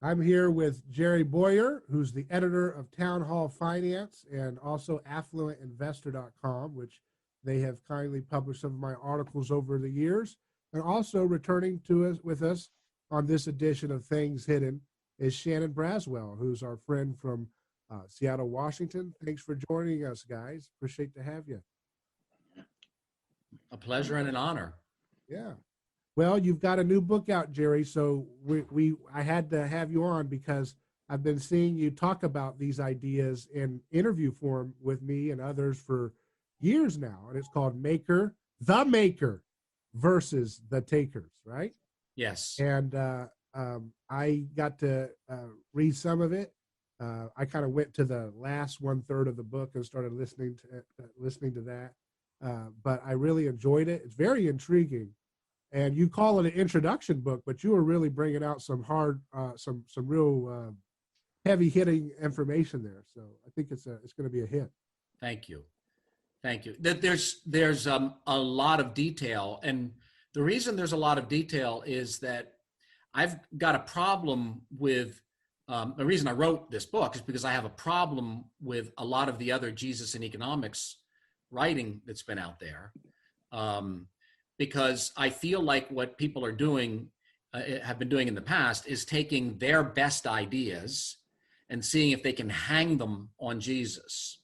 I'm here with Jerry Bowyer, who's the editor of Townhall Finance and also affluentinvestor.com, which they have kindly published some of my articles over the years. And also returning to us with us on this edition of Things Hidden is Shannon Braswell, who's our friend from Seattle, Washington. Thanks for joining us, guys. Appreciate to have you. A pleasure and an honor. Yeah. Well, you've got a new book out, Jerry. So I had to have you on because I've been seeing you talk about these ideas in interview form with me and others for years now. And it's called The Maker versus the Takers, right? Yes. And I got to read some of it. I kind of went to the last 1/3 of the book and started listening to that. But I really enjoyed it. It's very intriguing. And you call it an introduction book, but you were really bringing out some some real heavy hitting information there. So I think it's going to be a hit. Thank you. There's a lot of detail, and the reason there's a lot of detail is that I've got a problem with the reason I wrote this book is because I have a problem with a lot of the other Jesus and economics writing that's been out there. Because I feel like what people are doing, have been doing in the past, is taking their best ideas and seeing if they can hang them on Jesus,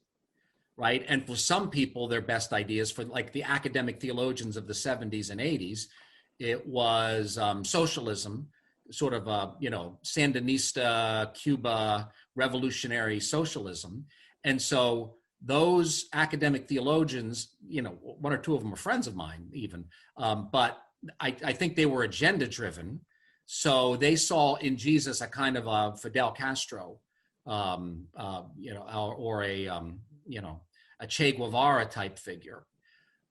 right? And for some people, their best ideas, for like the academic theologians of the 70s and 80s, it was socialism, sort of Sandinista, Cuba, revolutionary socialism. And so those academic theologians, one or two of them are friends of mine even, but I think they were agenda driven. So they saw in Jesus a kind of a Fidel Castro, or a Che Guevara type figure.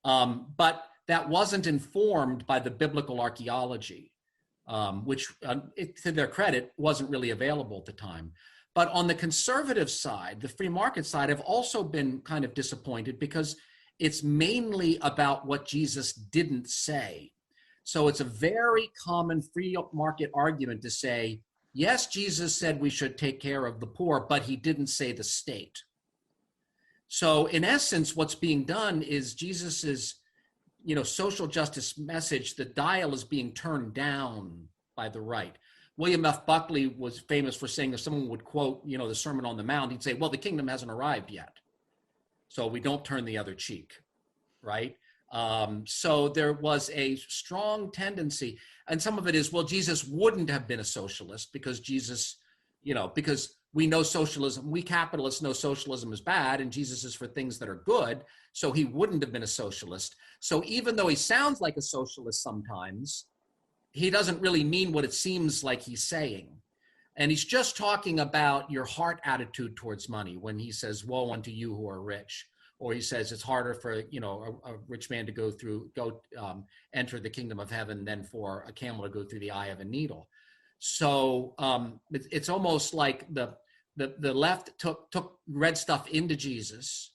But that wasn't informed by the biblical archaeology, which to their credit wasn't really available at the time. But on the conservative side, the free market side, I've also been kind of disappointed because it's mainly about what Jesus didn't say. So it's a very common free market argument to say, yes, Jesus said we should take care of the poor, but he didn't say the state. So in essence, what's being done is Jesus's, social justice message, the dial is being turned down by the right. William F. Buckley was famous for saying if someone would quote, the Sermon on the Mount, he'd say, well, the kingdom hasn't arrived yet. So we don't turn the other cheek, right? So there was a strong tendency, and some of it is, well, Jesus wouldn't have been a socialist because Jesus, because we know socialism, we capitalists know socialism is bad and Jesus is for things that are good. So he wouldn't have been a socialist. So even though he sounds like a socialist sometimes, he doesn't really mean what it seems like he's saying. And he's just talking about your heart attitude towards money when he says, woe unto you who are rich. Or he says it's harder for, a rich man to enter the kingdom of heaven than for a camel to go through the eye of a needle. So it's almost like the left took read stuff into Jesus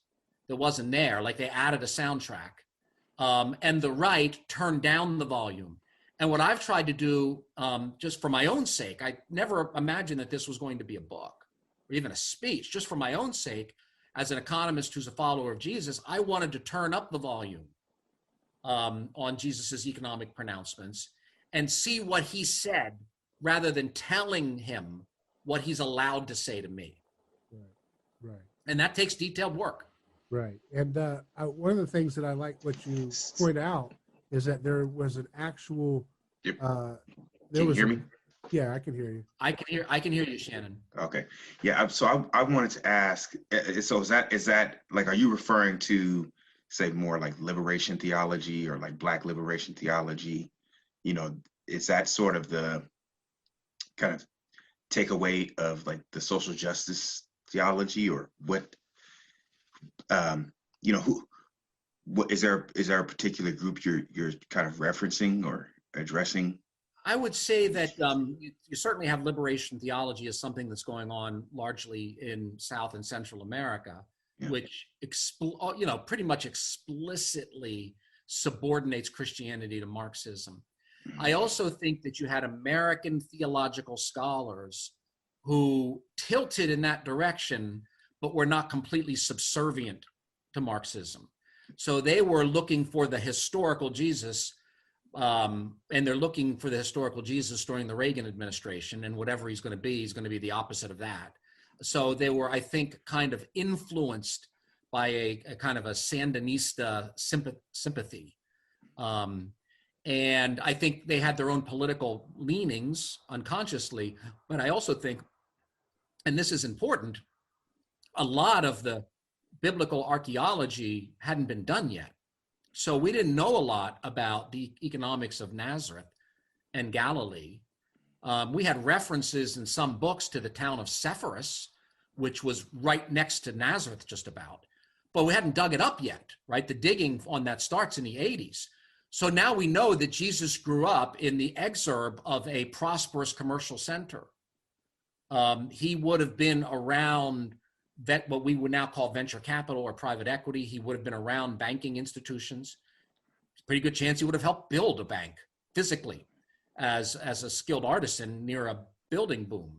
that wasn't there, like they added a soundtrack. And the right turned down the volume. And what I've tried to do, just for my own sake, I never imagined that this was going to be a book or even a speech, just for my own sake, as an economist who's a follower of Jesus, I wanted to turn up the volume on Jesus's economic pronouncements and see what he said rather than telling him what he's allowed to say to me. Right. And that takes detailed work. Right. And one of the things that I like what you point out is that there was an actual. Can you hear me? Yeah, I can hear you. I can hear you, Shannon. Okay. Yeah. So I wanted to ask. So is that like, are you referring to, say, more like liberation theology or like Black liberation theology? Is that sort of the kind of takeaway of like the social justice theology, or what? What is there a particular group you're kind of referencing or addressing? I would say that you certainly have liberation theology as something that's going on largely in South and Central America, yeah, which pretty much explicitly subordinates Christianity to Marxism. Mm-hmm. I also think that you had American theological scholars who tilted in that direction, but were not completely subservient to Marxism. So they were looking for the historical Jesus, and they're looking for the historical Jesus during the Reagan administration, and whatever he's going to be the opposite of that. So they were, I think, kind of influenced by a kind of a Sandinista sympathy. And I think they had their own political leanings unconsciously, but I also think, and this is important, a lot of the biblical archaeology hadn't been done yet. So we didn't know a lot about the economics of Nazareth and Galilee. We had references in some books to the town of Sepphoris, which was right next to Nazareth just about, but we hadn't dug it up yet, right? The digging on that starts in the 80s. So now we know that Jesus grew up in the exurb of a prosperous commercial center. He would have been around what we would now call venture capital or private equity. He would have been around banking institutions. Pretty good chance he would have helped build a bank physically as a skilled artisan near a building boom.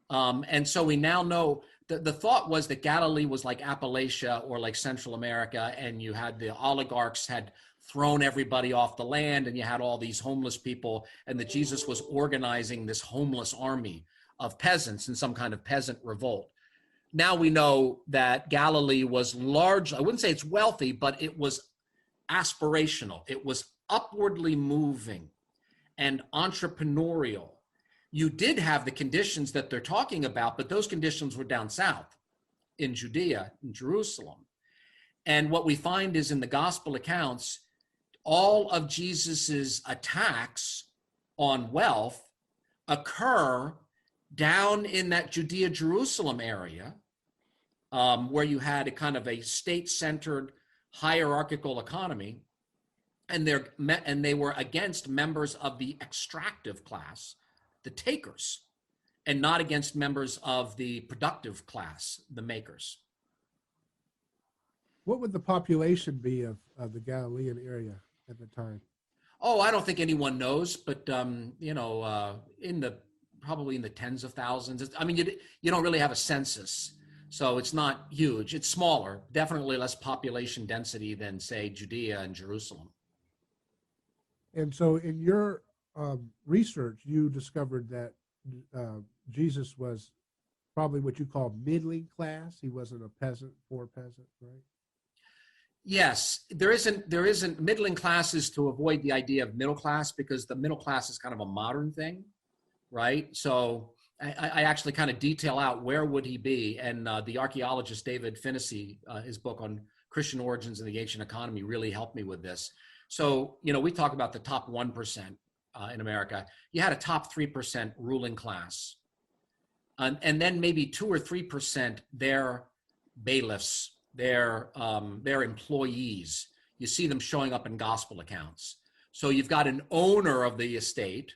And so we now know that the thought was that Galilee was like Appalachia or like Central America, and you had the oligarchs had thrown everybody off the land, and you had all these homeless people, and that Jesus was organizing this homeless army of peasants in some kind of peasant revolt. Now we know that Galilee was large. I wouldn't say it's wealthy, but it was aspirational. It was upwardly moving and entrepreneurial. You did have the conditions that they're talking about, but those conditions were down south in Judea, in Jerusalem. And what we find is in the gospel accounts, all of Jesus's attacks on wealth occur down in that Judea, Jerusalem area, where you had a kind of a state-centered hierarchical economy, and they were against members of the extractive class, the takers, and not against members of the productive class, the makers. What would the population be of the Galilean area at the time? Oh, I don't think anyone knows, but probably in the tens of thousands. I mean, you don't really have a census, so it's not huge. It's smaller, definitely less population density than, say, Judea and Jerusalem. And so in your research, you discovered that Jesus was probably what you call middling class. He wasn't a peasant, poor peasant, right? Yes, there isn't middling classes to avoid the idea of middle class, because the middle class is kind of a modern thing, right? So I actually kind of detail out where would he be, and the archaeologist David Finnessy, his book on Christian origins in the ancient economy, really helped me with this. So we talk about the top 1% in America. You had a top 3% ruling class, and then maybe 2 or 3% their bailiffs, their employees. You see them showing up in gospel accounts. So you've got an owner of the estate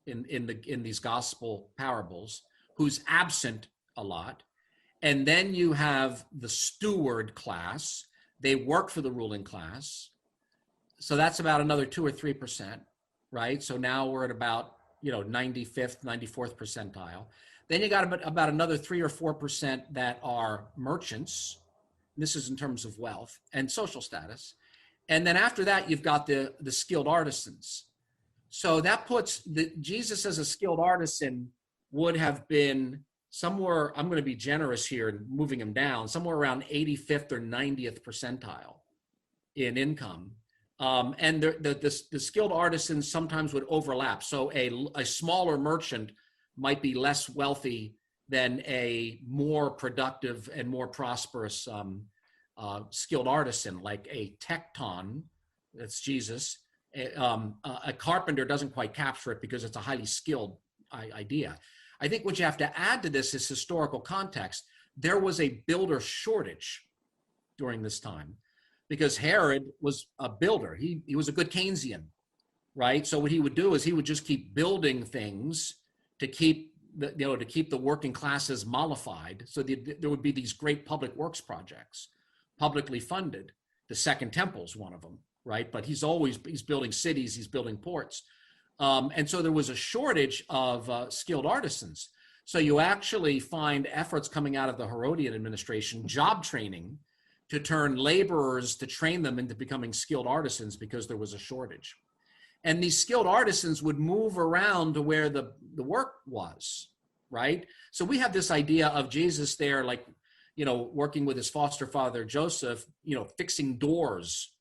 in these gospel parables who's absent a lot, and then you have the steward class. They work for the ruling class, so that's about another 2 or 3%, right? So now we're at about 95th, 94th percentile. Then you got about another 3 or 4% that are merchants. This is in terms of wealth and social status. And then after that, you've got the skilled artisans. So that puts Jesus as a skilled artisan would have been somewhere, I'm going to be generous here and moving him down, somewhere around 85th or 90th percentile in income. And the skilled artisans sometimes would overlap. So a smaller merchant might be less wealthy than a more productive and more prosperous skilled artisan, like a tekton, that's Jesus. A carpenter doesn't quite capture it because it's a highly skilled idea. I think what you have to add to this is historical context. There was a builder shortage during this time because Herod was a builder. He was a good Keynesian, right? So what he would do is he would just keep building things to keep the working classes mollified. So there would be these great public works projects, publicly funded. The Second Temple is one of them, right? But he's building cities, he's building ports. And so there was a shortage of skilled artisans. So you actually find efforts coming out of the Herodian administration, job training, to turn laborers, to train them into becoming skilled artisans because there was a shortage. And these skilled artisans would move around to where the work was, right? So we have this idea of Jesus there, like, working with his foster father, Joseph, fixing doors.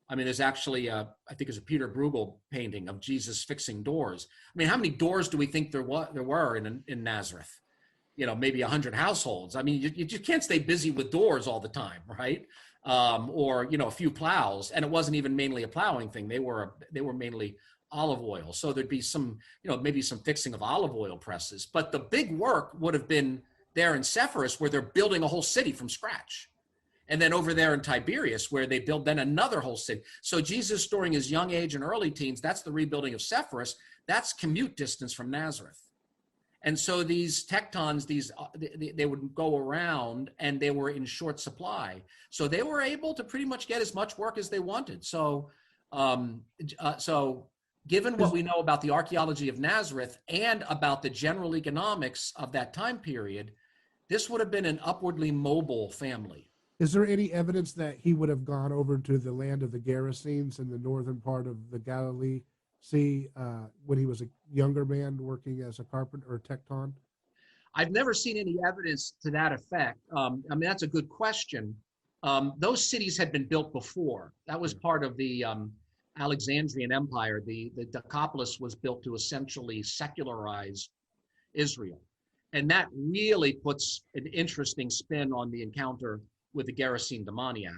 I mean, there's actually, I think it's a Peter Bruegel painting of Jesus fixing doors. I mean, how many doors do we think there were in Nazareth? Maybe 100 households. I mean, you just can't stay busy with doors all the time, right? Or a few plows, and it wasn't even mainly a plowing thing. They were mainly olive oil. So there'd be some, maybe some fixing of olive oil presses. But the big work would have been there in Sepphoris, where they're building a whole city from scratch. And then over there in Tiberias, where they build then another whole city. So Jesus, during his young age and early teens, that's the rebuilding of Sepphoris. That's commute distance from Nazareth. And so these tectons, they would go around, and they were in short supply. So they were able to pretty much get as much work as they wanted. So, given what we know about the archaeology of Nazareth and about the general economics of that time period, this would have been an upwardly mobile family. Is there any evidence that he would have gone over to the land of the Gerasenes in the northern part of the Galilee Sea when he was a younger man working as a carpenter or tecton? I've never seen any evidence to that effect. I mean, that's a good question. Those cities had been built before. That was part of the Alexandrian Empire. The Decapolis was built to essentially secularize Israel. And that really puts an interesting spin on the encounter with the Gerasene demoniac.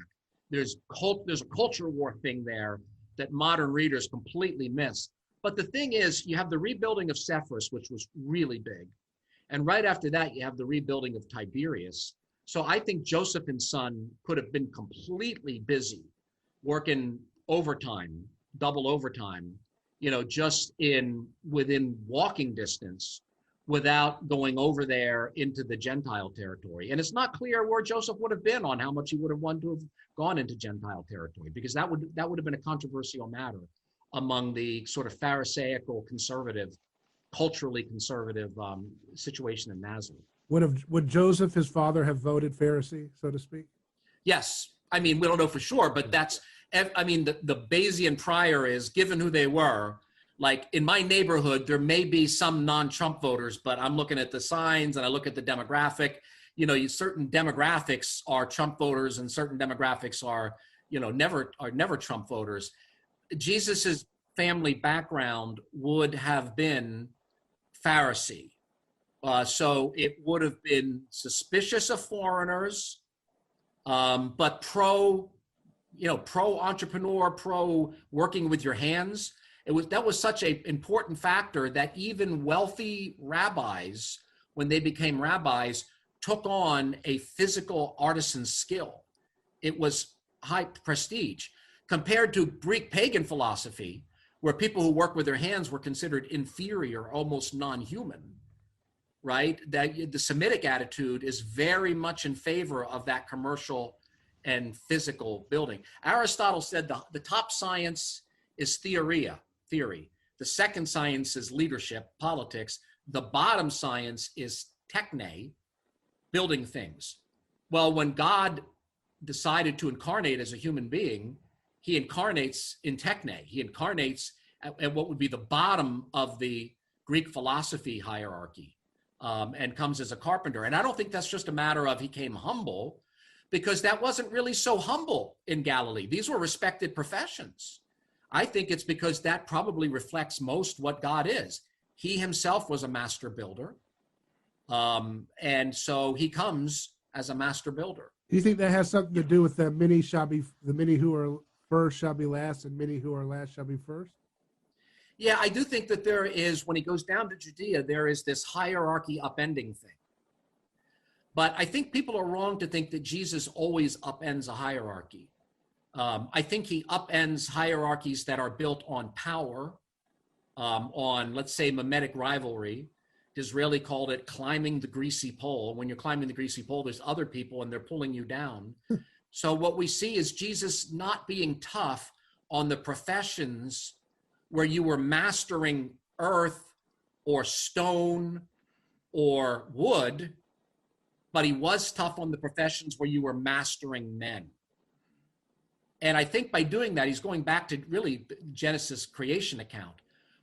There's a culture war thing there that modern readers completely miss. But the thing is, you have the rebuilding of Sepphoris, which was really big. And right after that, you have the rebuilding of Tiberias. So I think Joseph and son could have been completely busy working overtime, double overtime, just within walking distance, without going over there into the Gentile territory. And it's not clear where Joseph would have been on how much he would have wanted to have gone into Gentile territory, because that would have been a controversial matter among the sort of Pharisaical, conservative, culturally conservative situation in Nazareth. Would Joseph, his father, have voted Pharisee, so to speak? Yes. I mean, we don't know for sure, but the Bayesian prior is, given who they were, like in my neighborhood, there may be some non-Trump voters, but I'm looking at the signs and I look at the demographic. Certain demographics are Trump voters, and certain demographics are never Trump voters. Jesus's family background would have been Pharisee, so it would have been suspicious of foreigners, but pro entrepreneur, pro working with your hands. That was such an important factor that even wealthy rabbis, when they became rabbis, took on a physical artisan skill. It was high prestige compared to Greek pagan philosophy, where people who work with their hands were considered inferior, almost non-human, right? That the Semitic attitude is very much in favor of that commercial and physical building. Aristotle said the top science is theory. The second science is leadership, politics. The bottom science is techne, building things. Well, when God decided to incarnate as a human being, he incarnates in techne. He incarnates at what would be the bottom of the Greek philosophy hierarchy, and comes as a carpenter. And I don't think that's just a matter of he came humble, because that wasn't really so humble in Galilee. These were respected professions. I think it's because that probably reflects most what God is. He himself was a master builder. And so he comes as a master builder. Do you think that has something to do with the many who are first shall be last, and many who are last shall be first? Yeah, I do think that there is, when he goes down to Judea, there is this hierarchy upending thing. But I think people are wrong to think that Jesus always upends a hierarchy. I think he upends hierarchies that are built on power, on, let's say, mimetic rivalry. Disraeli called it climbing the greasy pole. When you're climbing the greasy pole, there's other people and they're pulling you down. So what we see is Jesus not being tough on the professions where you were mastering earth or stone or wood, but he was tough on the professions where you were mastering men. And I think by doing that, he's going back to really Genesis creation account,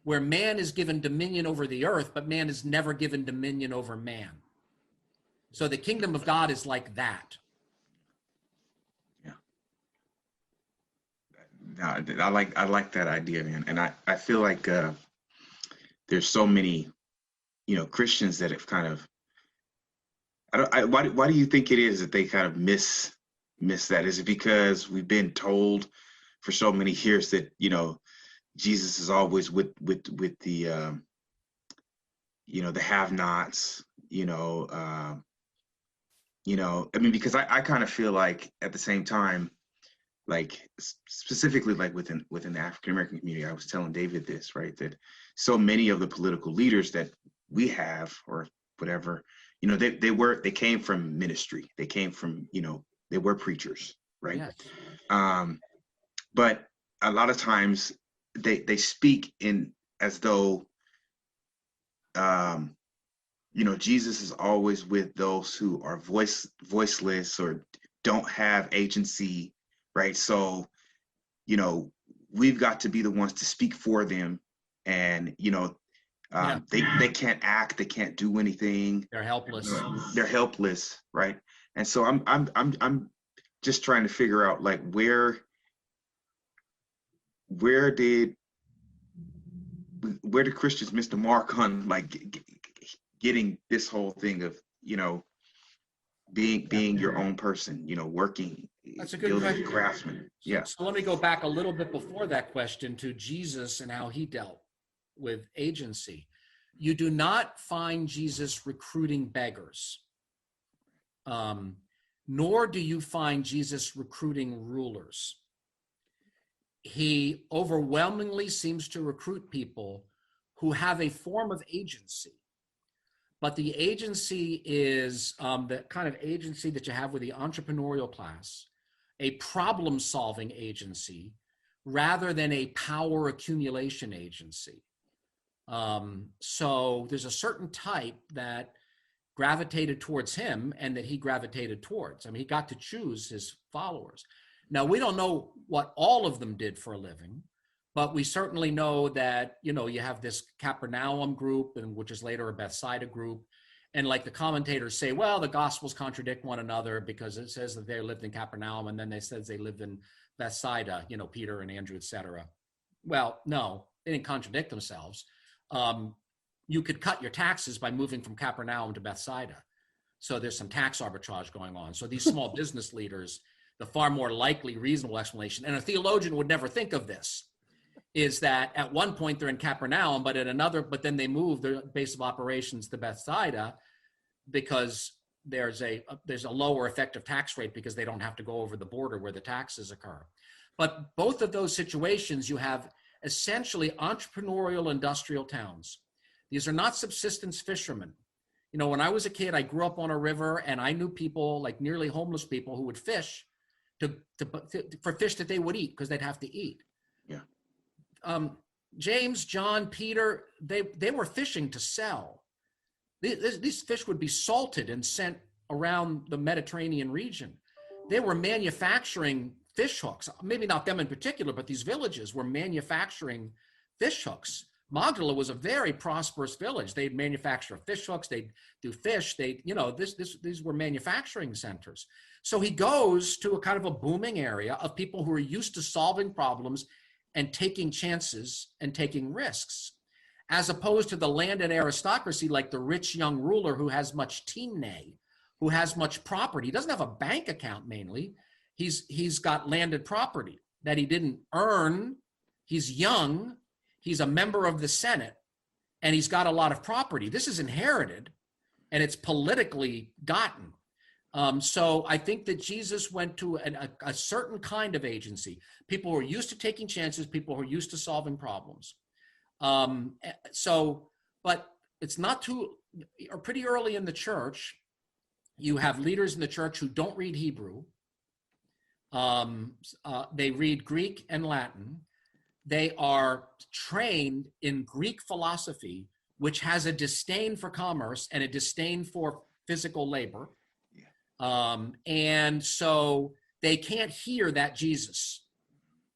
where man is given dominion over the earth, but man is never given dominion over man. So the kingdom of God is like that. Yeah. I like that idea, man. And I feel like there's so many, Christians that have kind of, why do you think it is that they kind of miss that? Is it because we've been told for so many years that, Jesus is always with the, the have-nots, I mean, because I kind of feel like at the same time, like specifically like within the African-American community, I was telling David this, right? That so many of the political leaders that we have or whatever, they came from ministry. They came from, they were preachers, right? Yes. But a lot of times they speak in as though, Jesus is always with those who are voiceless or don't have agency, right? So, we've got to be the ones to speak for them, and they can't act, they can't do anything. They're helpless. They're helpless, right? And so I'm just trying to figure out like where did Christians miss the mark on like getting this whole thing of being your own person, working. That's a good question. Craftsman. Yeah. So let me go back a little bit before that question to Jesus and how he dealt with agency. You do not find Jesus recruiting beggars, nor do you find Jesus recruiting rulers. He overwhelmingly seems to recruit people who have a form of agency. But the agency is the kind of agency that you have with the entrepreneurial class, a problem-solving agency, rather than a power accumulation agency. So there's a certain type that gravitated towards him and that he gravitated towards. I mean, he got to choose his followers. Now, we don't know what all of them did for a living, but we certainly know that, you have this Capernaum group, and which is later a Bethsaida group. And like the commentators say, well, the Gospels contradict one another because it says that they lived in Capernaum, and then they says they lived in Bethsaida, Peter and Andrew, etc. Well, no, they didn't contradict themselves. You could cut your taxes by moving from Capernaum to Bethsaida. So there's some tax arbitrage going on. So these small business leaders, the far more likely reasonable explanation, and a theologian would never think of this, is that at one point they're in Capernaum, but then they move their base of operations to Bethsaida because there's a lower effective tax rate because they don't have to go over the border where the taxes occur. But both of those situations, you have essentially entrepreneurial industrial towns. These are not subsistence fishermen. When I was a kid, I grew up on a river, and I knew people, like nearly homeless people, who would fish for fish that they would eat because they'd have to eat. Yeah. James, John, Peter, they were fishing to sell. These fish would be salted and sent around the Mediterranean region. They were manufacturing fish hooks. Maybe not them in particular, but these villages were manufacturing fish hooks. Magdala was a very prosperous village. They'd manufacture fish hooks. They'd do fish. These were manufacturing centers. So he goes to a kind of a booming area of people who are used to solving problems and taking chances and taking risks, as opposed to the landed aristocracy, like the rich young ruler who has much timne, who has much property. He doesn't have a bank account mainly. He's got landed property that he didn't earn. He's young. He's a member of the Senate, and he's got a lot of property. This is inherited, and it's politically gotten. So I think that Jesus went to a certain kind of agency, people who are used to taking chances, people who are used to solving problems. But it's not pretty early in the church, you have leaders in the church who don't read Hebrew. They read Greek and Latin. They are trained in Greek philosophy which has a disdain for commerce and a disdain for physical labor. And so they can't hear that Jesus,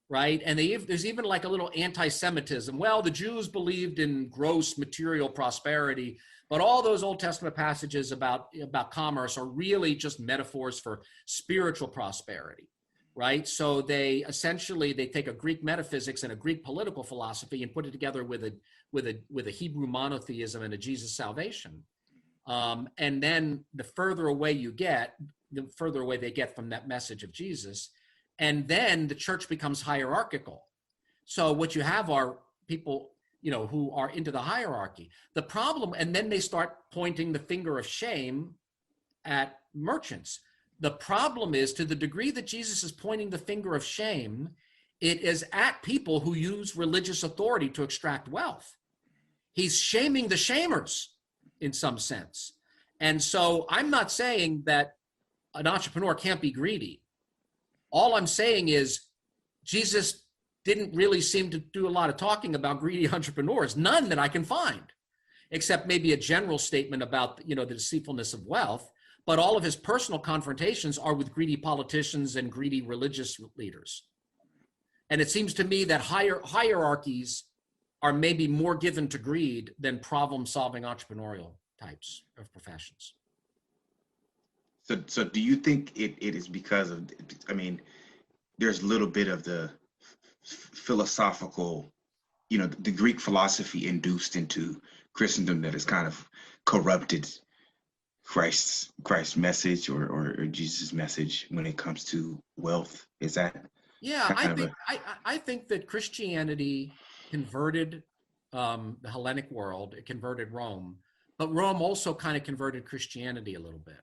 right? And there's even like a little anti-Semitism. Well, the Jews believed in gross material prosperity, but all those Old Testament passages about commerce are really just metaphors for spiritual prosperity, right? So they take a Greek metaphysics and a Greek political philosophy and put it together with a Hebrew monotheism and a Jesus salvation. And then the further away you get, the further away they get from that message of Jesus. And then the church becomes hierarchical. So what you have are people, who are into the hierarchy. The problem, and then they start pointing the finger of shame at merchants. The problem is, to the degree that Jesus is pointing the finger of shame, it is at people who use religious authority to extract wealth. He's shaming the shamers in some sense. And so I'm not saying that an entrepreneur can't be greedy. All I'm saying is Jesus didn't really seem to do a lot of talking about greedy entrepreneurs, none that I can find, except maybe a general statement about, the deceitfulness of wealth. But all of his personal confrontations are with greedy politicians and greedy religious leaders. And it seems to me that hierarchies are maybe more given to greed than problem-solving entrepreneurial types of professions. So do you think it is because of, there's a little bit of the philosophical, the Greek philosophy induced into Christendom that has kind of corrupted Christ's message or Jesus' message when it comes to wealth? Is that? Yeah, I think that Christianity converted the Hellenic world. It converted Rome, but Rome also kind of converted Christianity a little bit.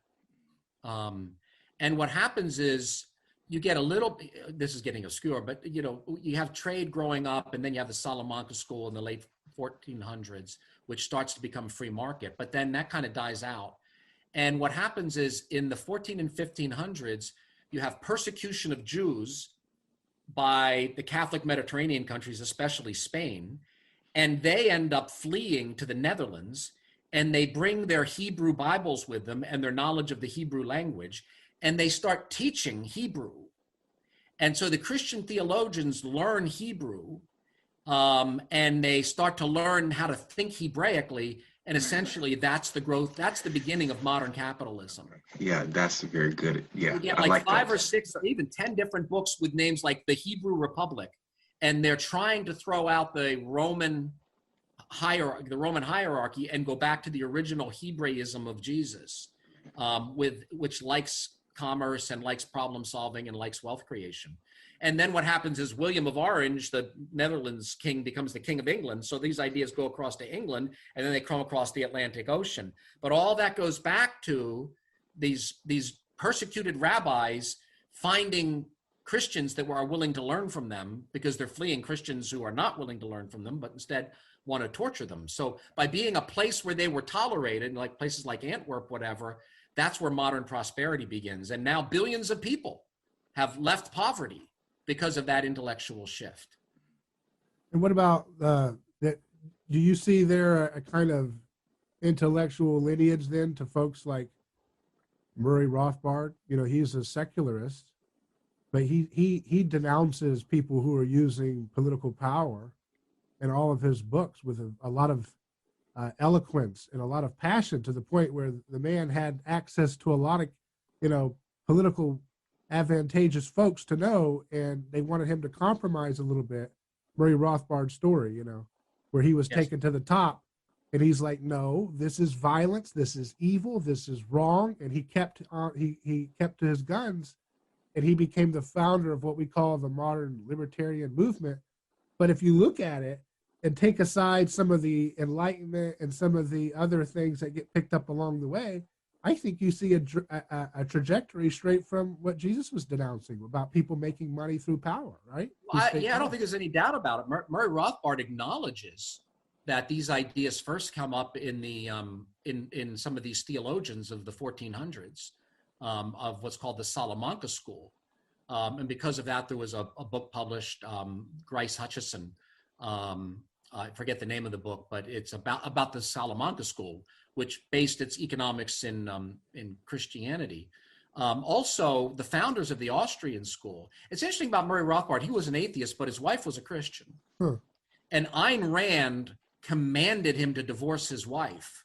And what happens is you get a little, this is getting obscure, but you have trade growing up, and then you have the Salamanca school in the late 1400s, which starts to become free market, but then that kind of dies out. And what happens is in the 14 and 1500s, you have persecution of Jews by the Catholic Mediterranean countries, especially Spain, and they end up fleeing to the Netherlands, and they bring their Hebrew Bibles with them and their knowledge of the Hebrew language, and they start teaching Hebrew. And so the Christian theologians learn Hebrew, and they start to learn how to think Hebraically, and essentially that's the growth, that's the beginning of modern capitalism. Yeah, that's very good. Yeah, you get like 5 or 6 or even 10 different books with names like the Hebrew Republic, and they're trying to throw out the Roman hierarchy and go back to the original Hebraism of Jesus, which likes commerce and likes problem solving and likes wealth creation. And then what happens is William of Orange, the Netherlands king, becomes the king of England. So these ideas go across to England, and then they come across the Atlantic Ocean. But all that goes back to these persecuted rabbis finding Christians that are willing to learn from them, because they're fleeing Christians who are not willing to learn from them, but instead want to torture them. So by being a place where they were tolerated, like places like Antwerp, whatever, that's where modern prosperity begins. And now billions of people have left poverty because of that intellectual shift. And what about that? Do you see there a kind of intellectual lineage then to folks like Murray Rothbard? He's a secularist, but he denounces people who are using political power in all of his books with a lot of eloquence and a lot of passion, to the point where the man had access to a lot of, political advantageous folks to know, and they wanted him to compromise a little bit. Murray Rothbard's story, where he was taken to the top, and he's like, no, this is violence, this is evil, this is wrong, and he kept to his guns, and he became the founder of what we call the modern libertarian movement. But if you look at it and take aside some of the Enlightenment and some of the other things that get picked up along the way, I think you see a trajectory straight from what Jesus was denouncing about people making money through power, right? I don't think there's any doubt about it. Murray Rothbard acknowledges that these ideas first come up in the in some of these theologians of the 1400s, of what's called the Salamanca school, and because of that, there was a book published, Grice Hutchison, I forget the name of the book, but it's about the Salamanca school, which based its economics in Christianity. Also, the founders of the Austrian school. It's interesting about Murray Rothbard. He was an atheist, but his wife was a Christian. Huh. And Ayn Rand commanded him to divorce his wife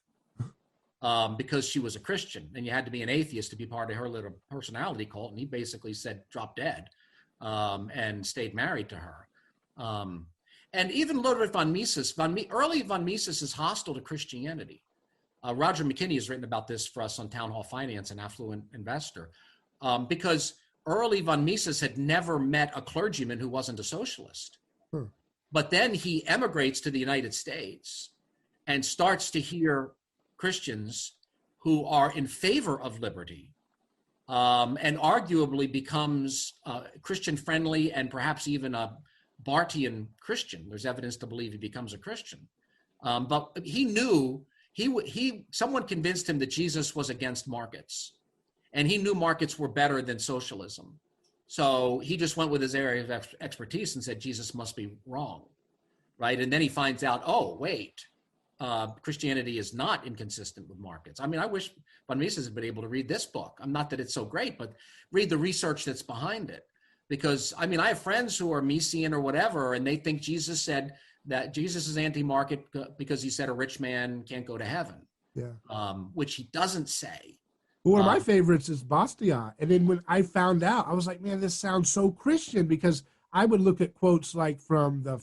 because she was a Christian, and you had to be an atheist to be part of her little personality cult. And he basically said, drop dead, and stayed married to her. And even Ludwig von Mises, early von Mises is hostile to Christianity. Roger McKinney has written about this for us on Townhall Finance, an affluent investor, because early von Mises had never met a clergyman who wasn't a socialist. But then he emigrates to the United States and starts to hear Christians who are in favor of liberty, and arguably becomes Christian friendly and perhaps even a Barthian Christian. There's evidence to believe he becomes a Christian. But he knew someone convinced him that Jesus was against markets, and he knew markets were better than socialism. So he just went with his area of expertise and said Jesus must be wrong, right? And then he finds out, oh, wait, Christianity is not inconsistent with markets. I mean, I wish von Mises had been able to read this book. Not that it's so great, but read the research that's behind it. Because, I mean, I have friends who are Misesian or whatever, and they think Jesus said that Jesus is anti-market because he said a rich man can't go to heaven, which he doesn't say. Well, one of my favorites is Bastiat. And then when I found out, I was like, man, this sounds so Christian, because I would look at quotes like from the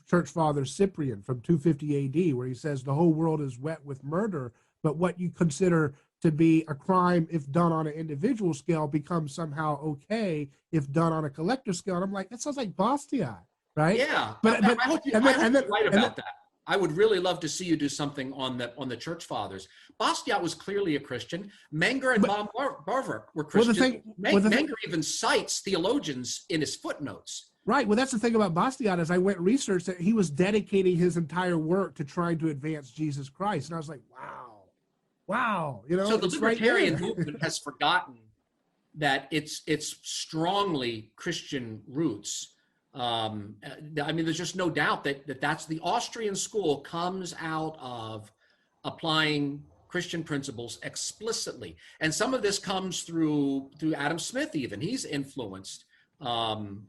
church father Cyprian from 250 AD, where he says the whole world is wet with murder, but what you consider to be a crime if done on an individual scale becomes somehow okay if done on a collective scale. And I'm like, that sounds like Bastiat, right? Yeah, but I hope you're right about that. I would really love to see you do something on the church fathers. Bastiat was clearly a Christian. Menger and Bowyer were Christians. Menger even cites theologians in his footnotes. Right. Well, that's the thing about Bastiat, is I went and researched that he was dedicating his entire work to trying to advance Jesus Christ. And I was like, wow. You know, so the libertarian right movement has forgotten that it's strongly Christian roots. I mean, there's just no doubt that's the Austrian school comes out of applying Christian principles explicitly. And some of this comes through Adam Smith even. He's influenced, the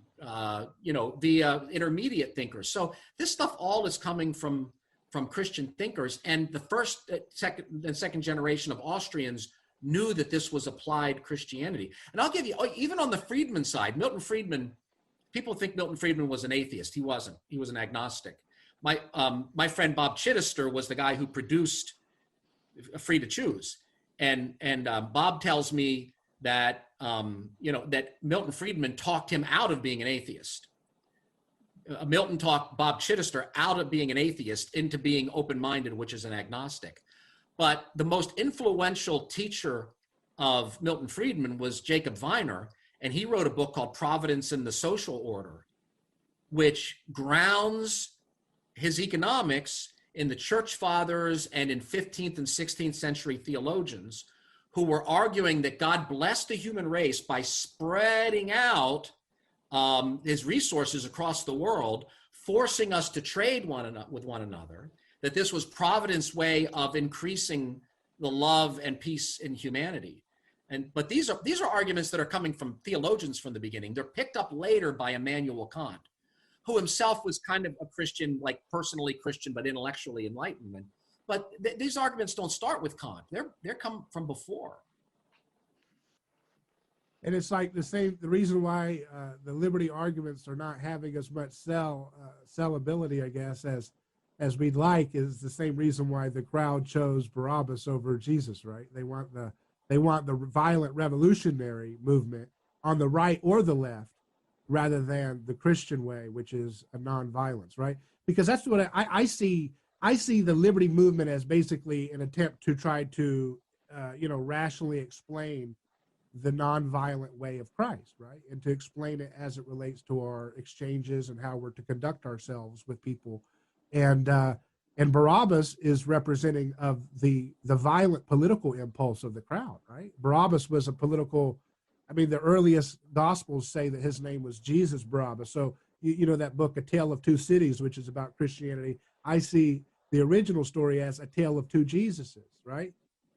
intermediate thinkers. So this stuff all is coming from Christian thinkers. And the first, second generation of Austrians knew that this was applied Christianity. And I'll give you, even on the Friedman side, Milton Friedman, people think Milton Friedman was an atheist. He wasn't. He was an agnostic. My friend Bob Chittister was the guy who produced Free to Choose, and Bob tells me that that Milton Friedman talked him out of being an atheist. Milton talked Bob Chittister out of being an atheist into being open-minded, which is an agnostic. But the most influential teacher of Milton Friedman was Jacob Viner, and he wrote a book called Providence and the Social Order, which grounds his economics in the church fathers and in 15th and 16th century theologians who were arguing that God blessed the human race by spreading out his resources across the world, forcing us to trade with one another, that this was Providence's way of increasing the love and peace in humanity. But these are arguments that are coming from theologians from the beginning. They're picked up later by Immanuel Kant, who himself was kind of a Christian, like personally Christian, but intellectually Enlightenment. But these arguments don't start with Kant. They're come from before. And it's like the reason why the liberty arguments are not having as much sellability, I guess, as we'd like, is the same reason why the crowd chose Barabbas over Jesus, right? They want the violent revolutionary movement on the right or the left, rather than the Christian way, which is a nonviolence, right? Because that's what I see. I see the liberty movement as basically an attempt to try to, rationally explain the nonviolent way of Christ, right? And to explain it as it relates to our exchanges and how we're to conduct ourselves with people. And Barabbas is representing of the violent political impulse of the crowd, right? Barabbas was a political, the earliest gospels say that his name was Jesus Barabbas. So you know, that book, A Tale of Two Cities, which is about Christianity. I see the original story as A Tale of Two Jesuses, right?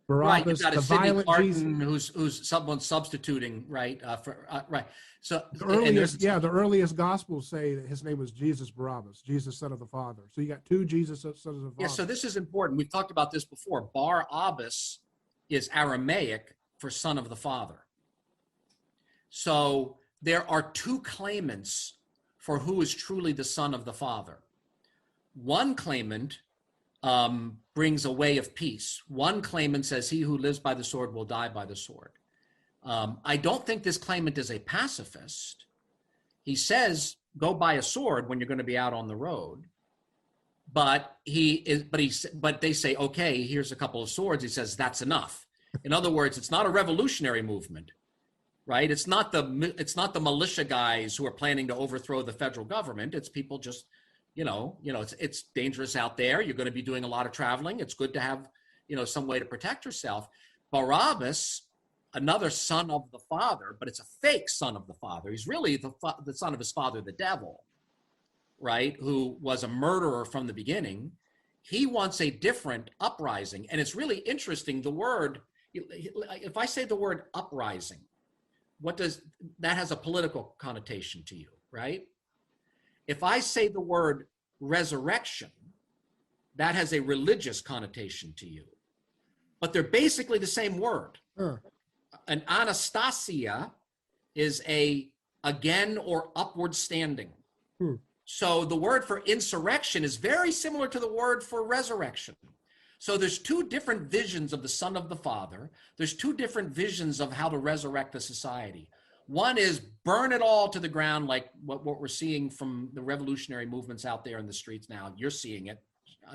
Right, you've Barabbas, got a the Sidney violent Jesus. Carton who's someone substituting, right? Right. So The and there's earliest, the earliest gospels say that his name was Jesus Barabbas, Jesus, son of the Father. So you got two Jesus, sons of the Father. yeah. So this is important. We've talked about this before. Bar-Abbas is Aramaic for son of the Father. So there are two claimants for who is truly the son of the Father. One claimant brings a way of peace. One claimant says, he who lives by the sword will die by the sword. I don't think this claimant is a pacifist. He says, go buy a sword when you're going to be out on the road. But they say, okay, here's a couple of swords. He says, that's enough. In other words, it's not a revolutionary movement, right? It's not the militia guys who are planning to overthrow the federal government. It's people just, it's dangerous out there. You're going to be doing a lot of traveling. It's good to have, some way to protect yourself. Barabbas, another son of the Father, but it's a fake son of the Father. He's really the son of his father, the devil, right? Who was a murderer from the beginning. He wants a different uprising. And it's really interesting. The word, if I say the word uprising, that has a political connotation to you, right? If I say the word resurrection, that has a religious connotation to you. But they're basically the same word. An anastasia is a again or upward standing. So the word for insurrection is very similar to the word for resurrection. So there's two different visions of the Son of the Father. There's two different visions of how to resurrect the society. One is burn it all to the ground, like what we're seeing from the revolutionary movements out there in the streets now. You're seeing it,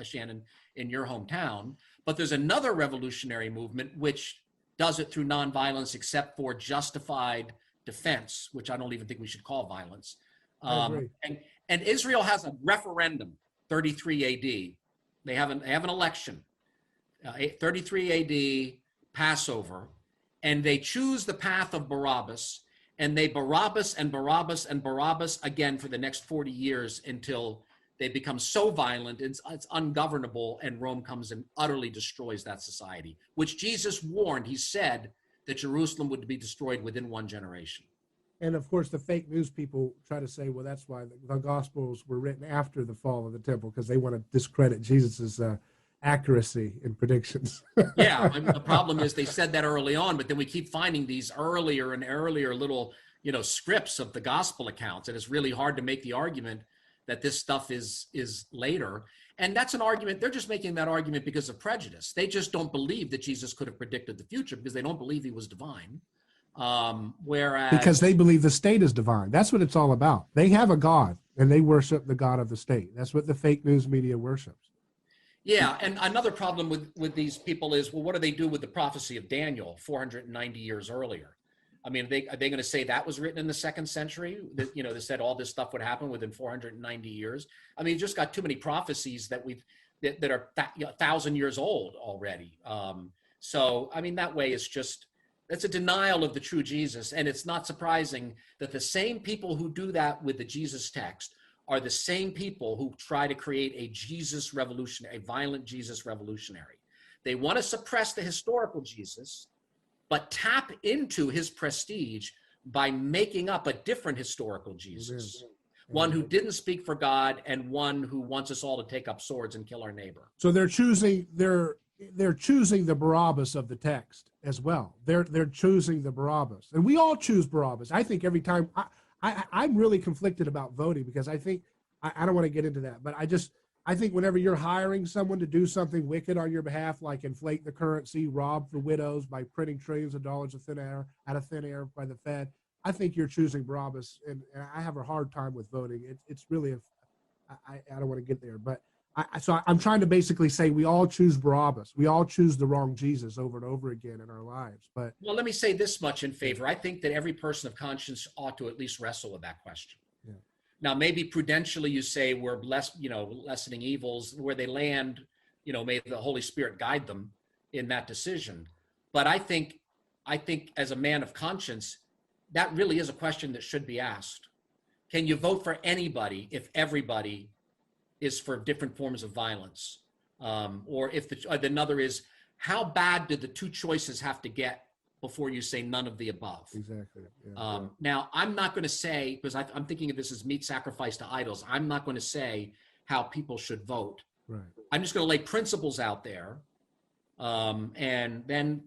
Shannon, in your hometown. But there's another revolutionary movement which does it through nonviolence, except for justified defense, which I don't even think we should call violence. And Israel has a referendum, 33 AD. They have an election, 33 AD, Passover, and they choose the path of Barabbas, and they Barabbas and Barabbas and Barabbas again for the next 40 years until they become so violent, it's ungovernable, and Rome comes and utterly destroys that society, which Jesus warned. He said that Jerusalem would be destroyed within one generation. And of course, the fake news people try to say, well, that's why the Gospels were written after the fall of the temple, because they want to discredit Jesus's accuracy in predictions. Yeah, I mean, the problem is they said that early on, but then we keep finding these earlier and earlier little, scripts of the gospel accounts, and it's really hard to make the argument that this stuff is later. And that's an argument. They're just making that argument because of prejudice. They just don't believe that Jesus could have predicted the future because they don't believe he was divine. Whereas because they believe the state is divine. That's what it's all about. They have a God and they worship the God of the state. That's what the fake news media worships. Yeah, and another problem with these people is, well, what do they do with the prophecy of Daniel 490 years earlier? I mean, are they going to say that was written in the 2nd century? That, they said all this stuff would happen within 490 years. I mean, you just got too many prophecies that are 1,000 years old already. So, I mean, that way it's just, that's a denial of the true Jesus. And it's not surprising that the same people who do that with the Jesus text are the same people who try to create a Jesus revolutionary, a violent Jesus revolutionary. They want to suppress the historical Jesus, but tap into his prestige by making up a different historical Jesus. One who didn't speak for God and one who wants us all to take up swords and kill our neighbor. So they're choosing the Barabbas of the text as well. They're choosing the Barabbas, and we all choose Barabbas. I think every time I'm really conflicted about voting because I think I don't want to get into that, but I think whenever you're hiring someone to do something wicked on your behalf, like inflate the currency, rob the widows by printing trillions of dollars out of thin air by the Fed, I think you're choosing Barabbas, and I have a hard time with voting. It's really I don't want to get there, but so I'm trying to basically say we all choose Barabbas. We all choose the wrong Jesus over and over again in our lives. But well, let me say this much in favor. I think that every person of conscience ought to at least wrestle with that question. Yeah. Now, maybe prudentially you say we're lessening evils. Where they land, may the Holy Spirit guide them in that decision. But I think as a man of conscience, that really is a question that should be asked. can you vote for anybody if everybody is for different forms of violence? Or if another is, how bad did the two choices have to get before you say none of the above? Exactly. Yeah. Now, I'm not going to say, because I'm thinking of this as meat sacrificed to idols, I'm not going to say how people should vote. Right. I'm just going to lay principles out there, and then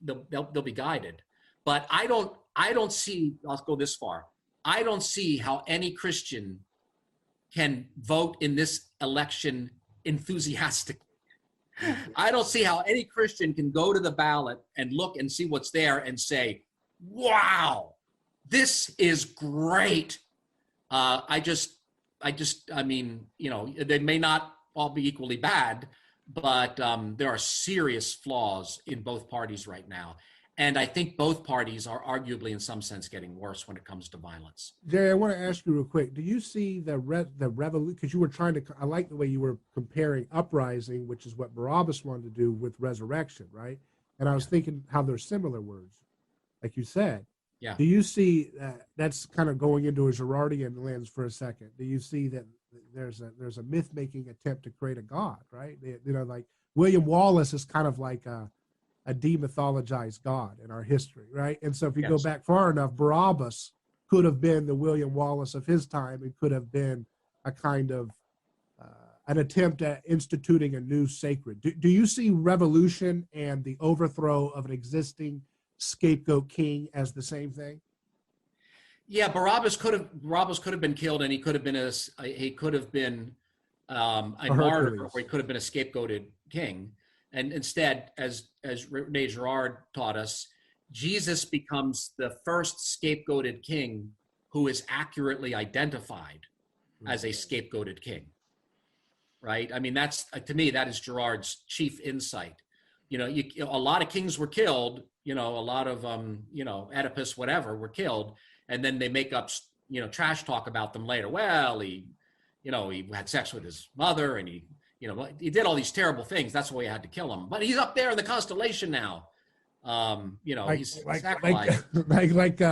they'll be guided. But I don't see. I'll go this far. I don't see how any Christian can vote in this election enthusiastically. I don't see how any Christian can go to the ballot and look and see what's there and say, "Wow, this is great." I mean, they may not all be equally bad, but there are serious flaws in both parties right now. And I think both parties are arguably, in some sense, getting worse when it comes to violence. Jerry, I want to ask you real quick. Do you see the revolution? Because you were trying to, I like the way you were comparing uprising, which is what Barabbas wanted to do, with resurrection, right? And I was thinking how they're similar words, like you said. Yeah. Do you see that's kind of going into a Girardian lens for a second? Do you see that there's a myth-making attempt to create a god, right? Like William Wallace is kind of like a demythologized god in our history, right? And so if you go back far enough, Barabbas could have been the William Wallace of his time. It could have been a kind of an attempt at instituting a new sacred. Do you see revolution and the overthrow of an existing scapegoat king as the same thing? Yeah, Barabbas could have been killed, and he could have been a martyr, or he could have been a scapegoated king. And instead, as René Girard taught us, Jesus becomes the first scapegoated king who is accurately identified as a scapegoated king. Right? I mean, to me, that is Girard's chief insight. A lot of kings were killed. A lot of Oedipus, whatever, were killed, and then they make up trash talk about them later. Well, he had sex with his mother, and he did all these terrible things. That's why he had to kill him. But he's up there in the constellation now. He's like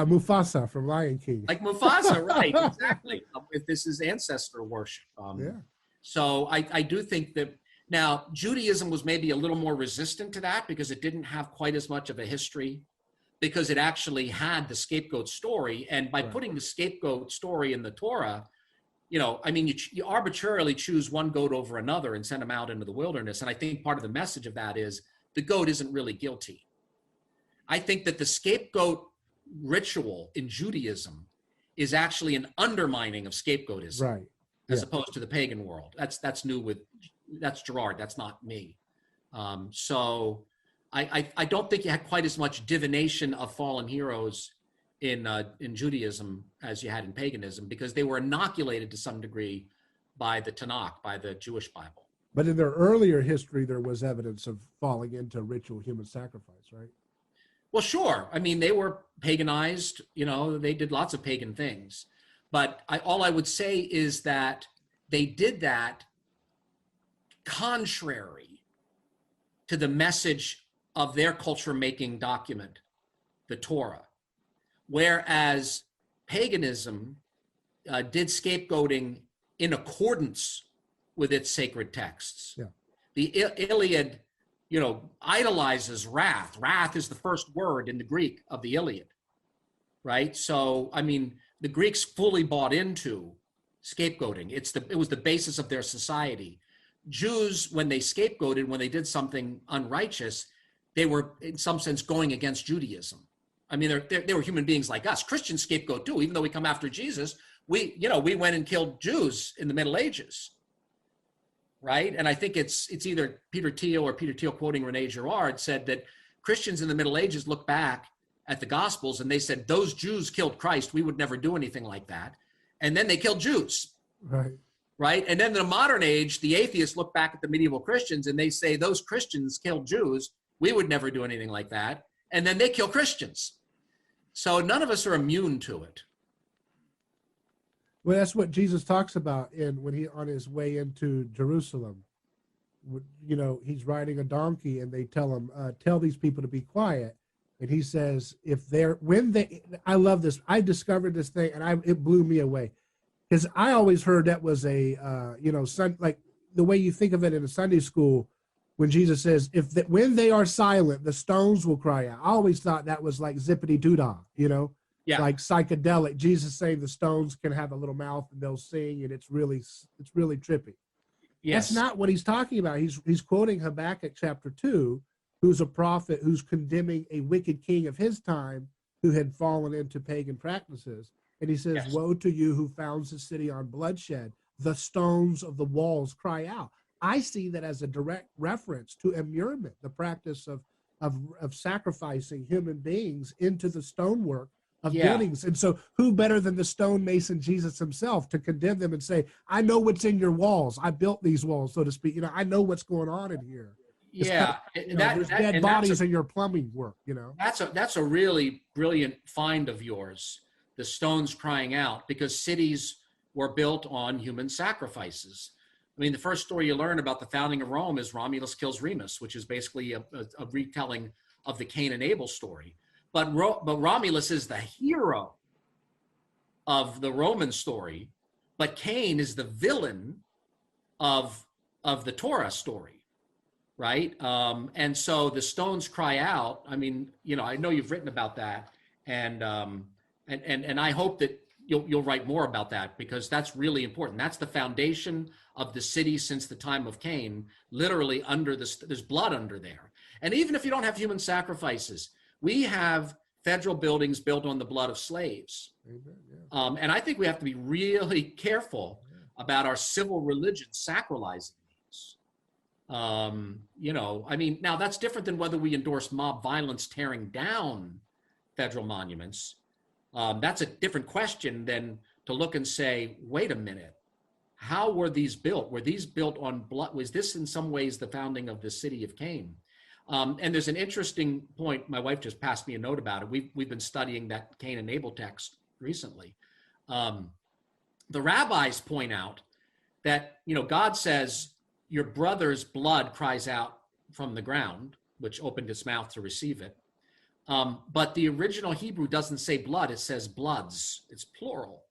Mufasa from Lion King. Like Mufasa, right? Exactly. This is ancestor worship. So I do think that now Judaism was maybe a little more resistant to that because it didn't have quite as much of a history, because it actually had the scapegoat story. And by putting the scapegoat story in the Torah, you arbitrarily choose one goat over another and send them out into the wilderness. And I think part of the message of that is the goat isn't really guilty. I think that the scapegoat ritual in Judaism is actually an undermining of scapegoatism, right? As opposed to the pagan world. That's new that's Girard. That's not me. So I don't think you had quite as much divination of fallen heroes in Judaism as you had in paganism, because they were inoculated to some degree by the Tanakh, by the Jewish Bible. But in their earlier history, there was evidence of falling into ritual human sacrifice, right? Well, sure. I mean, they were paganized. They did lots of pagan things. But all I would say is that they did that contrary to the message of their culture-making document, the Torah. Whereas paganism did scapegoating in accordance with its sacred texts. Yeah. The Iliad, idolizes wrath. Wrath is the first word in the Greek of the Iliad, right? So, I mean, the Greeks fully bought into scapegoating. It was the basis of their society. Jews, when they scapegoated, when they did something unrighteous, they were in some sense going against Judaism. I mean, they were human beings like us. Christians scapegoat too, even though we come after Jesus. We went and killed Jews in the Middle Ages, right? And I think it's either Peter Thiel quoting René Girard said that Christians in the Middle Ages look back at the Gospels and they said, those Jews killed Christ. We would never do anything like that. And then they killed Jews. Right. And then in the modern age, the atheists look back at the medieval Christians and they say, those Christians killed Jews. We would never do anything like that. And then they kill Christians. So none of us are immune to it. Well, that's what Jesus talks about when he on his way into Jerusalem. He's riding a donkey and they tell him, tell these people to be quiet. And he says, I love this. I discovered this thing and it blew me away. Because I always heard that was a, like the way you think of it in a Sunday school, when Jesus says, when they are silent, the stones will cry out. I always thought that was like zippity doo-dah, like psychedelic. Jesus saying the stones can have a little mouth and they'll sing, and it's really trippy. Yes. That's not what he's talking about. He's quoting Habakkuk chapter 2, who's a prophet who's condemning a wicked king of his time who had fallen into pagan practices. And he says, woe to you who founds the city on bloodshed. The stones of the walls cry out. I see that as a direct reference to immurement, the practice of sacrificing human beings into the stonework of buildings. And so who better than the stone-mason Jesus himself to condemn them and say, I know what's in your walls. I built these walls, so to speak. I know what's going on in here. There's dead bodies in your plumbing work, That's a really brilliant find of yours, the stones crying out, because cities were built on human sacrifices. I mean, the first story you learn about the founding of Rome is Romulus kills Remus, which is basically a retelling of the Cain and Abel story. But Romulus is the hero of the Roman story, but Cain is the villain of the Torah story, right? And so the stones cry out. I mean, I know you've written about that, and I hope that you'll write more about that, because that's really important. That's the foundation of the city since the time of Cain. Literally there's blood under there. And even if you don't have human sacrifices, we have federal buildings built on the blood of slaves. And I think we have to be really careful about our civil religion sacralizing these. I mean, now that's different than whether we endorse mob violence tearing down federal monuments. That's a different question than to look and say, wait a minute, how were these built? Were these built on blood? Was this in some ways the founding of the city of Cain? And there's an interesting point. My wife just passed me a note about it. We've been studying that Cain and Abel text recently. The rabbis point out that, God says, your brother's blood cries out from the ground, which opened its mouth to receive it. But the original Hebrew doesn't say blood, it says bloods. It's plural.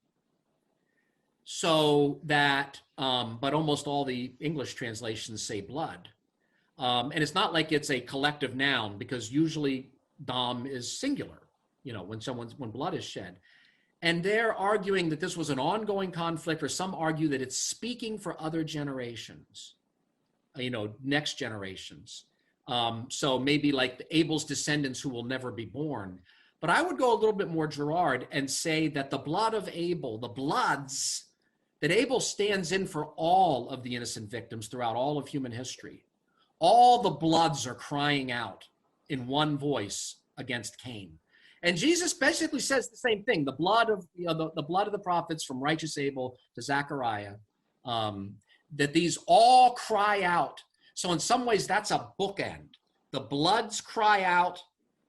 So that, but almost all the English translations say blood. And it's not like it's a collective noun, because usually dam is singular, when blood is shed. And they're arguing that this was an ongoing conflict, or some argue that it's speaking for other generations, next generations. So maybe like Abel's descendants who will never be born. But I would go a little bit more Gerard and say that the blood of Abel, the bloods, that Abel stands in for all of the innocent victims throughout all of human history. All the bloods are crying out in one voice against Cain. And Jesus basically says the same thing. The blood of the blood of the prophets, from righteous Abel to Zechariah, that these all cry out. So in some ways, that's a bookend. The bloods cry out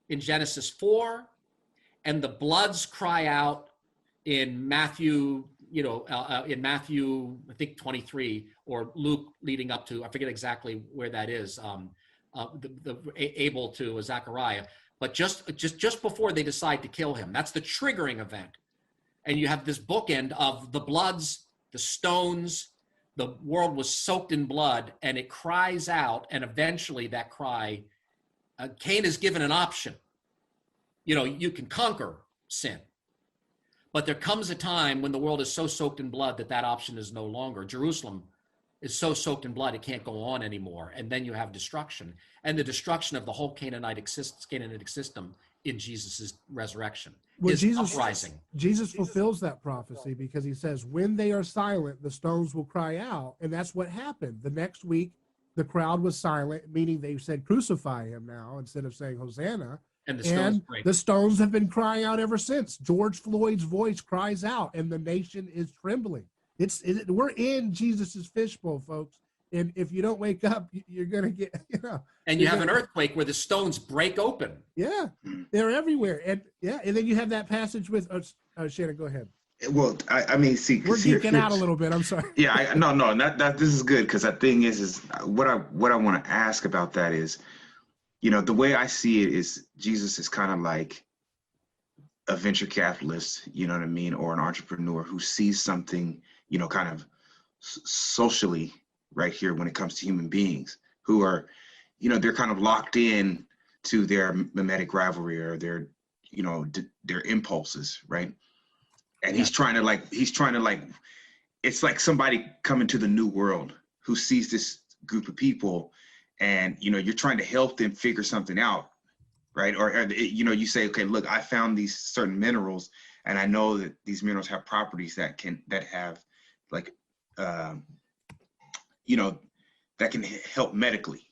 in Genesis 4, and the bloods cry out in Matthew, in Matthew, I think 23, or Luke leading up to, I forget exactly where that is, the Abel to Zechariah, but just before they decide to kill him. That's the triggering event. And you have this bookend of the bloods, the stones. The world was soaked in blood, and it cries out, and eventually that cry, Cain is given an option. You can conquer sin. But there comes a time when the world is so soaked in blood that option is no longer. Jerusalem is so soaked in blood, it can't go on anymore. And then you have destruction, and the destruction of the whole Canaanitic system in Jesus' resurrection. Well, His uprising. Jesus fulfills that prophecy, because he says, when they are silent, the stones will cry out. And that's what happened. The next week, the crowd was silent, meaning they said, crucify him now, instead of saying Hosanna. And the stones have been crying out ever since. George Floyd's voice cries out, and the nation is trembling. We're in Jesus's fishbowl, folks. And if you don't wake up, you're going to get, And you have an earthquake where the stones break open. Yeah, they're everywhere. And then you have that passage with, Shannon, go ahead. Well, I mean, see, we're geeking out a little bit. I'm sorry. Yeah, no, this is good, because the thing is what I want to ask about that is, the way I see it is Jesus is kind of like a venture capitalist, you know what I mean, or an entrepreneur who sees something, kind of socially right here when it comes to human beings who are, they're kind of locked in to their mimetic rivalry or their, their impulses, right? And he's trying to it's like somebody coming to the new world who sees this group of people and, you're trying to help them figure something out, right? Or you say, okay, look, I found these certain minerals and I know that these minerals have properties that have like, that can help medically,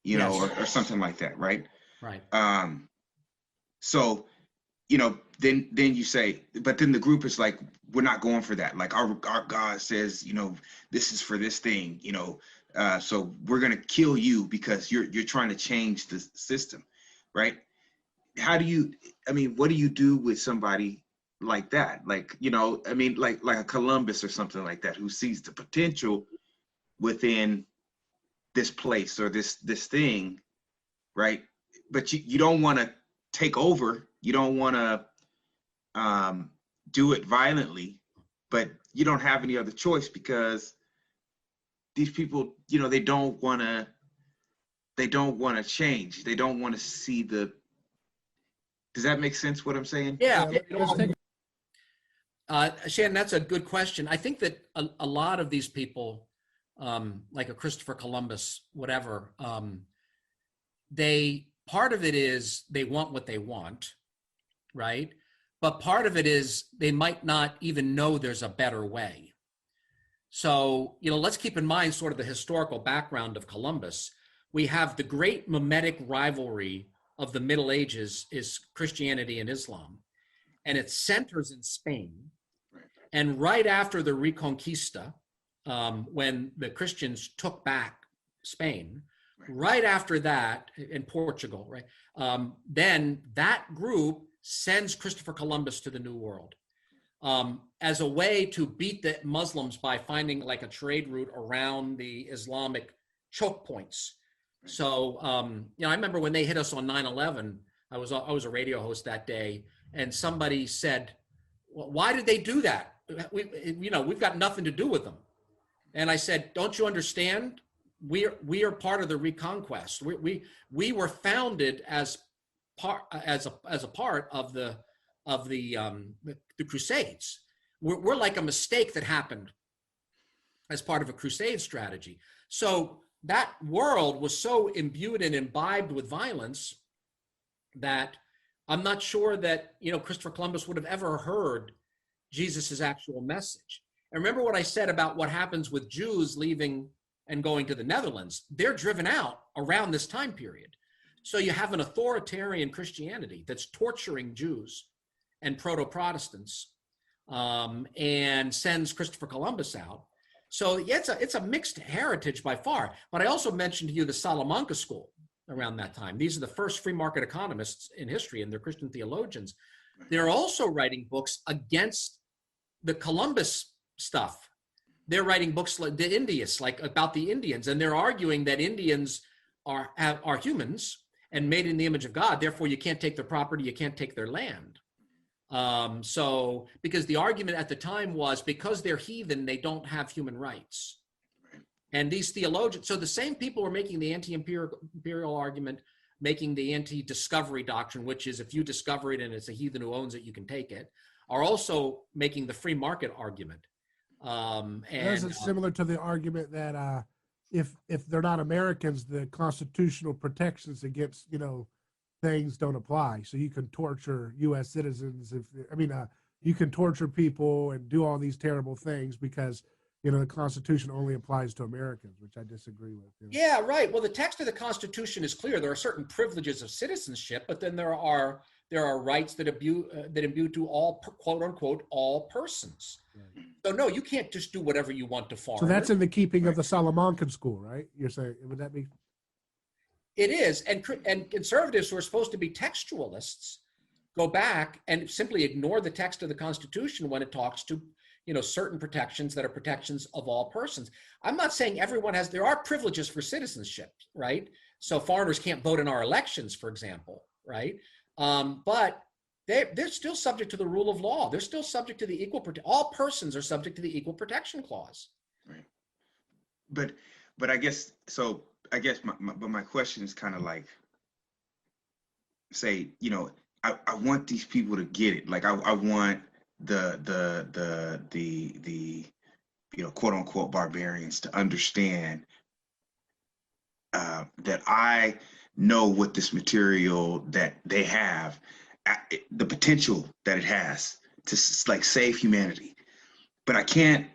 Yes. or something like that, right? Right. So, then you say, but then the group is like, we're not going for that. Like our God says, this is for this thing, so we're going to kill you because you're trying to change the system, right? What do you do with somebody like that? Like, like a Columbus or something like that, who sees the potential within this place or this thing, right? But you don't want to take over. You don't want to do it violently, but you don't have any other choice because these people, they don't want to change. They don't want to see the. Does that make sense? What I'm saying? Yeah. Let's take Shannon, that's a good question. I think that a lot of these people, like a Christopher Columbus, whatever, part of it is they want what they want, right? But part of it is they might not even know there's a better way. So, let's keep in mind sort of the historical background of Columbus. We have the great mimetic rivalry of the Middle Ages is Christianity and Islam, and it centers in Spain. And right after the Reconquista, when the Christians took back Spain, right after that, in Portugal, right, then that group sends Christopher Columbus to the New World as a way to beat the Muslims by finding like a trade route around the Islamic choke points. So, I remember when they hit us on 9/11, I was a radio host that day, and somebody said, well, why did they do that? We've got nothing to do with them. And I said, don't you understand? We are part of the Reconquest. We were founded as a part of the Crusades. We're like a mistake that happened as part of a crusade strategy. So that world was so imbued and imbibed with violence that I'm not sure that Christopher Columbus would have ever heard Jesus's actual message. And remember what I said about what happens with Jews leaving and going to the Netherlands. They're driven out around this time period. So you have an authoritarian Christianity that's torturing Jews and proto-Protestants, and sends Christopher Columbus out. So yeah, it's a mixed heritage by far. But I also mentioned to you the Salamanca School around that time. These are the first free market economists in history, and they're Christian theologians. They're also writing books against the Columbus stuff. They're writing books like the Indians, like about the Indians, and they're arguing that Indians are humans and made in the image of God. Therefore, you can't take their property, you can't take their land. So, because the argument at the time was because they're heathen, they don't have human rights. And these theologians, so the same people were making the anti-imperial argument, making the anti-discovery doctrine, which is if you discover it and it's a heathen who owns it, you can take it, are also making the free market argument. This is similar to the argument that if they're not Americans, the constitutional protections against things don't apply. So you can torture U.S. citizens you can torture people and do all these terrible things because the Constitution only applies to Americans, which I disagree with. Yeah, right. Well, the text of the Constitution is clear. There are certain privileges of citizenship, but then there are rights that imbue to all, quote unquote, all persons. Right. So no, you can't just do whatever you want to foreigners. So that's in the keeping of the Salamancan school, right? You're saying, would that be? It is, and conservatives who are supposed to be textualists go back and simply ignore the text of the Constitution when it talks to certain protections that are protections of all persons. I'm not saying everyone there are privileges for citizenship, right? So foreigners can't vote in our elections, for example, right? But they're still subject to the rule of law. They're still subject to the all persons are subject to the Equal Protection Clause. Right. But I guess so. I guess my question is kind of like, say, I want these people to get it. Like I want the quote unquote barbarians to understand that I know what this material that they have, the potential that it has to like save humanity, but I can't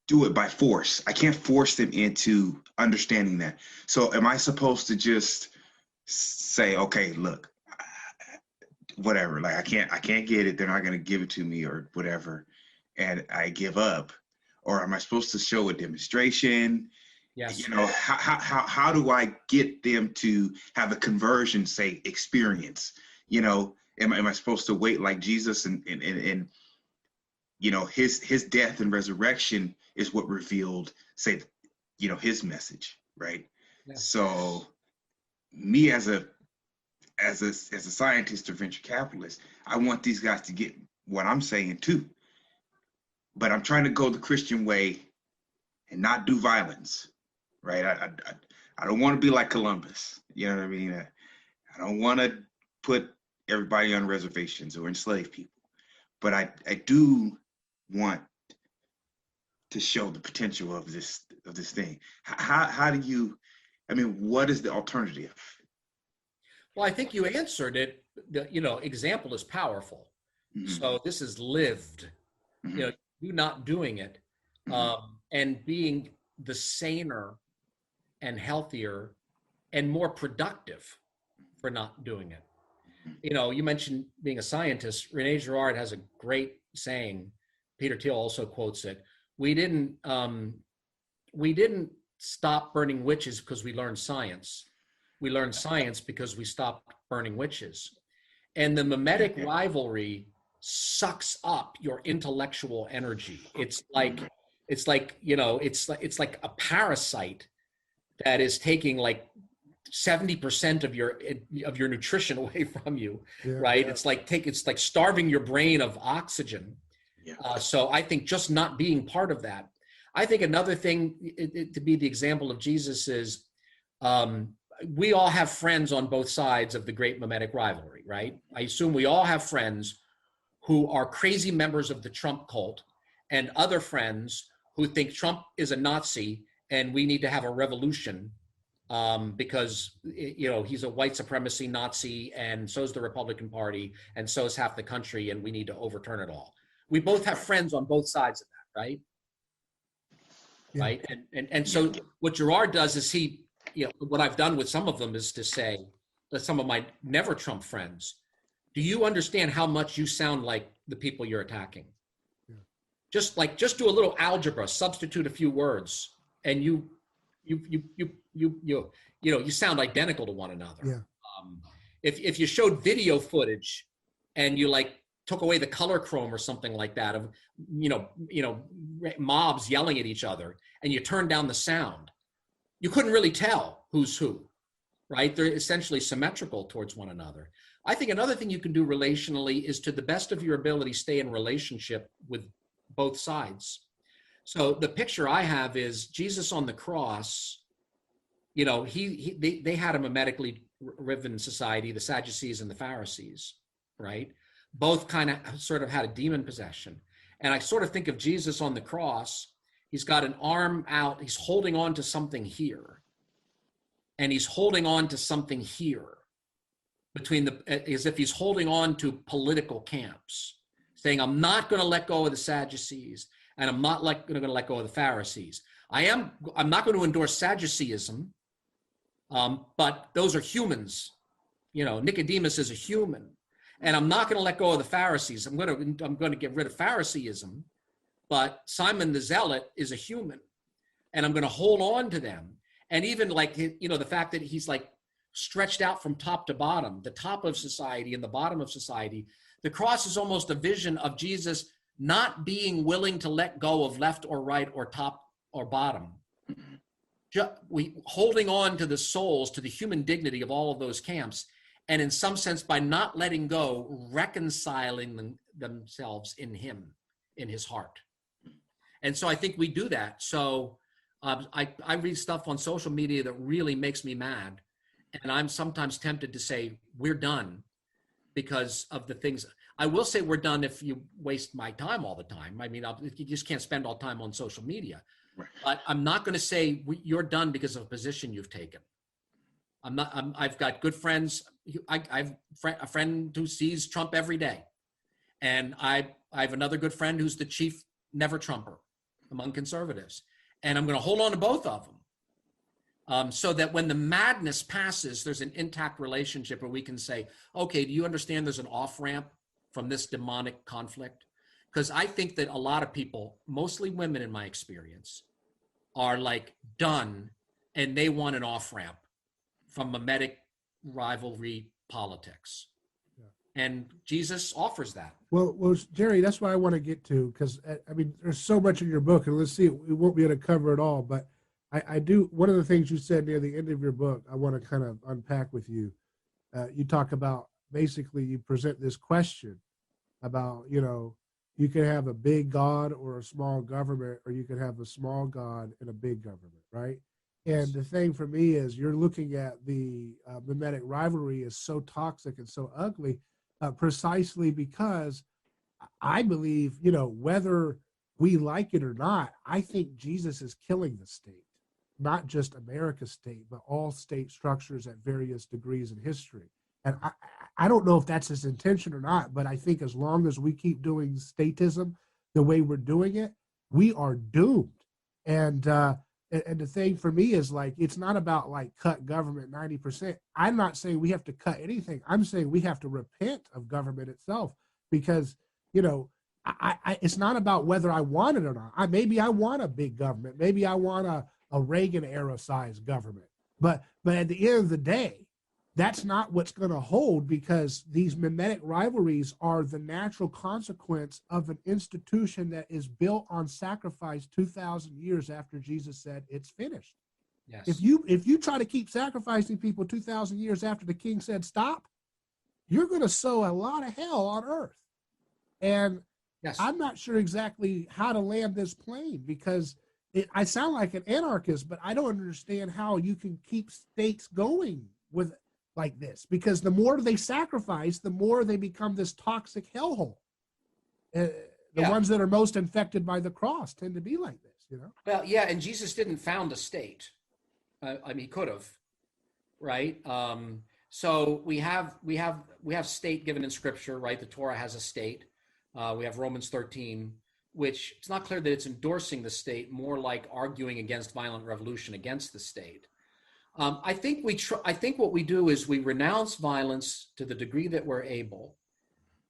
do it by force. I can't force them into understanding that. So am I supposed to just say, okay, look, whatever, like I can't get it, they're not going to give it to me or whatever, and I give up? Or am I supposed to show a demonstration? Yes. How do I get them to have a conversion, say, experience? Am I supposed to wait like Jesus and his death and resurrection is what revealed, say, his message, right? Yeah. So me as a scientist or venture capitalist, I want these guys to get what I'm saying too. But I'm trying to go the Christian way and not do violence, right? I don't want to be like Columbus. You know what I mean? I don't want to put everybody on reservations or enslave people. But I do want to show the potential of this thing. How do you? I mean, what is the alternative? Well, I think you answered it. Example is powerful. Mm-hmm. So this is lived. Mm-hmm. You not doing it, and being the saner and healthier and more productive for not doing it. You mentioned being a scientist. René Girard has a great saying. Peter Thiel also quotes it. We didn't stop burning witches because we learned science. We learned science because we stopped burning witches. And the mimetic rivalry sucks up your intellectual energy. It's like a parasite that is taking like 70% of your nutrition away from you, right? It's like starving your brain of oxygen. Yeah. So I think just not being part of that. I think another thing to be the example of Jesus is we all have friends on both sides of the great mimetic rivalry, right? I assume we all have friends who are crazy members of the Trump cult and other friends who think Trump is a Nazi and we need to have a revolution because he's a white supremacy Nazi, and so is the Republican Party, and so is half the country, and we need to overturn it all. We both have friends on both sides of that, right? Yeah. Right. And so what Girard does is what I've done with some of them is to say that some of my never Trump friends, do you understand how much you sound like the people you're attacking? Yeah. Just do a little algebra, substitute a few words, and you sound identical to one another. Yeah. If you showed video footage and you took away the color chrome or something like that of mobs yelling at each other, and you turned down the sound, you couldn't really tell who's who, right? They're essentially symmetrical towards one another. I think another thing you can do relationally is, to the best of your ability, stay in relationship with both sides. So the picture I have is Jesus on the cross. They had a mimetically riven society, the Sadducees and the Pharisees, right? Both kind of sort of had a demon possession. And I sort of think of Jesus on the cross. He's got an arm out. He's holding on to something here. And he's holding on to something here, as if he's holding on to political camps, saying, I'm not going to let go of the Sadducees, and I'm not going to let go of the Pharisees. I'm not going to endorse Sadduceeism, but those are humans. Nicodemus is a human. And I'm not going to let go of the Pharisees. I'm going to get rid of Phariseeism, but Simon the Zealot is a human, and I'm going to hold on to them. And even the fact that he's stretched out from top to bottom, the top of society and the bottom of society. The cross is almost a vision of Jesus not being willing to let go of left or right or top or bottom, we holding on to the souls, to the human dignity of all of those camps, and in some sense, by not letting go, reconciling themselves in him, in his heart. And so I think we do that. So I read stuff on social media that really makes me mad. And I'm sometimes tempted to say, we're done because of the things. I will say we're done if you waste my time all the time. I mean, you just can't spend all time on social media. Right. But I'm not going to say you're done because of a position you've taken. I've got good friends. I've a friend who sees Trump every day. And I have another good friend who's the chief never Trumper among conservatives. And I'm going to hold on to both of them so that when the madness passes, there's an intact relationship where we can say, okay, do you understand there's an off-ramp from this demonic conflict? Because I think that a lot of people, mostly women in my experience, are like done and they want an off-ramp from mimetic rivalry politics. And Jesus offers that. Well, Jerry, that's what I want to get to, because I mean, there's so much in your book, and let's see, we won't be able to cover it all, but I do. One of the things you said near the end of your book, I want to kind of unpack with you. You talk about, basically, you present this question about, you can have a big God or a small government, or you can have a small God and a big government, right? And the thing for me is, you're looking at the mimetic rivalry is so toxic and so ugly. Precisely because I believe, whether we like it or not, I think Jesus is killing the state, not just America's state, but all state structures at various degrees in history. And I don't know if that's his intention or not, but I think as long as we keep doing statism the way we're doing it, we are doomed. And the thing for me is, like, it's not about like cut government 90%. I'm not saying we have to cut anything. I'm saying we have to repent of government itself, because, it's not about whether I want it or not. Maybe I want a big government. Maybe I want a Reagan era size government. But at the end of the day, that's not what's going to hold, because these mimetic rivalries are the natural consequence of an institution that is built on sacrifice 2,000 years after Jesus said it's finished. Yes. If you try to keep sacrificing people 2,000 years after the king said stop, you're going to sow a lot of hell on earth. And yes, I'm not sure exactly how to land this plane, because I sound like an anarchist, but I don't understand how you can keep states going with like this, because the more they sacrifice, the more they become this toxic hellhole. The ones that are most infected by the cross tend to be like this, Well, yeah, and Jesus didn't found a state. I mean, he could have, right? So we have state given in Scripture, right? The Torah has a state. We have Romans 13, which it's not clear that it's endorsing the state, more like arguing against violent revolution against the state. I think what we do is we renounce violence to the degree that we're able,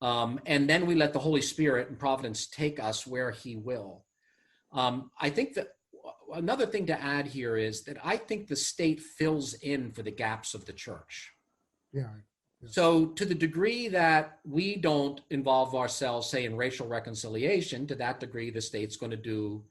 and then we let the Holy Spirit and Providence take us where He will. I think that another thing to add here is that I think the state fills in for the gaps of the church. Yeah. So to the degree that we don't involve ourselves, say, in racial reconciliation, to that degree, the state's going to do,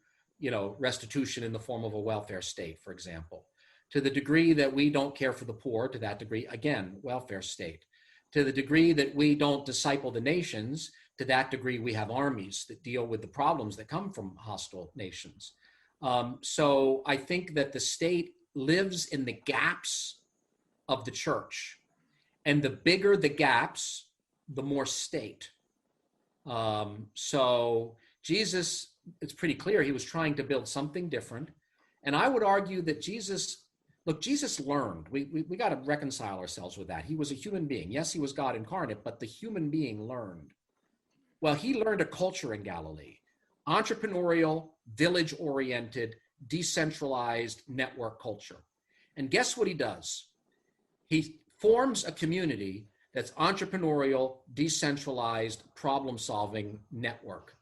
restitution in the form of a welfare state, for example. To the degree that we don't care for the poor, to that degree, again, welfare state. To the degree that we don't disciple the nations, to that degree, we have armies that deal with the problems that come from hostile nations. So I think that the state lives in the gaps of the church. And the bigger the gaps, the more state. So Jesus, it's pretty clear he was trying to build something different. And I would argue that Jesus learned. We got to reconcile ourselves with that. He was a human being. Yes, he was God incarnate, but the human being learned. Well, he learned a culture in Galilee, entrepreneurial, village-oriented, decentralized network culture. And guess what he does? He forms a community that's entrepreneurial, decentralized, problem-solving network.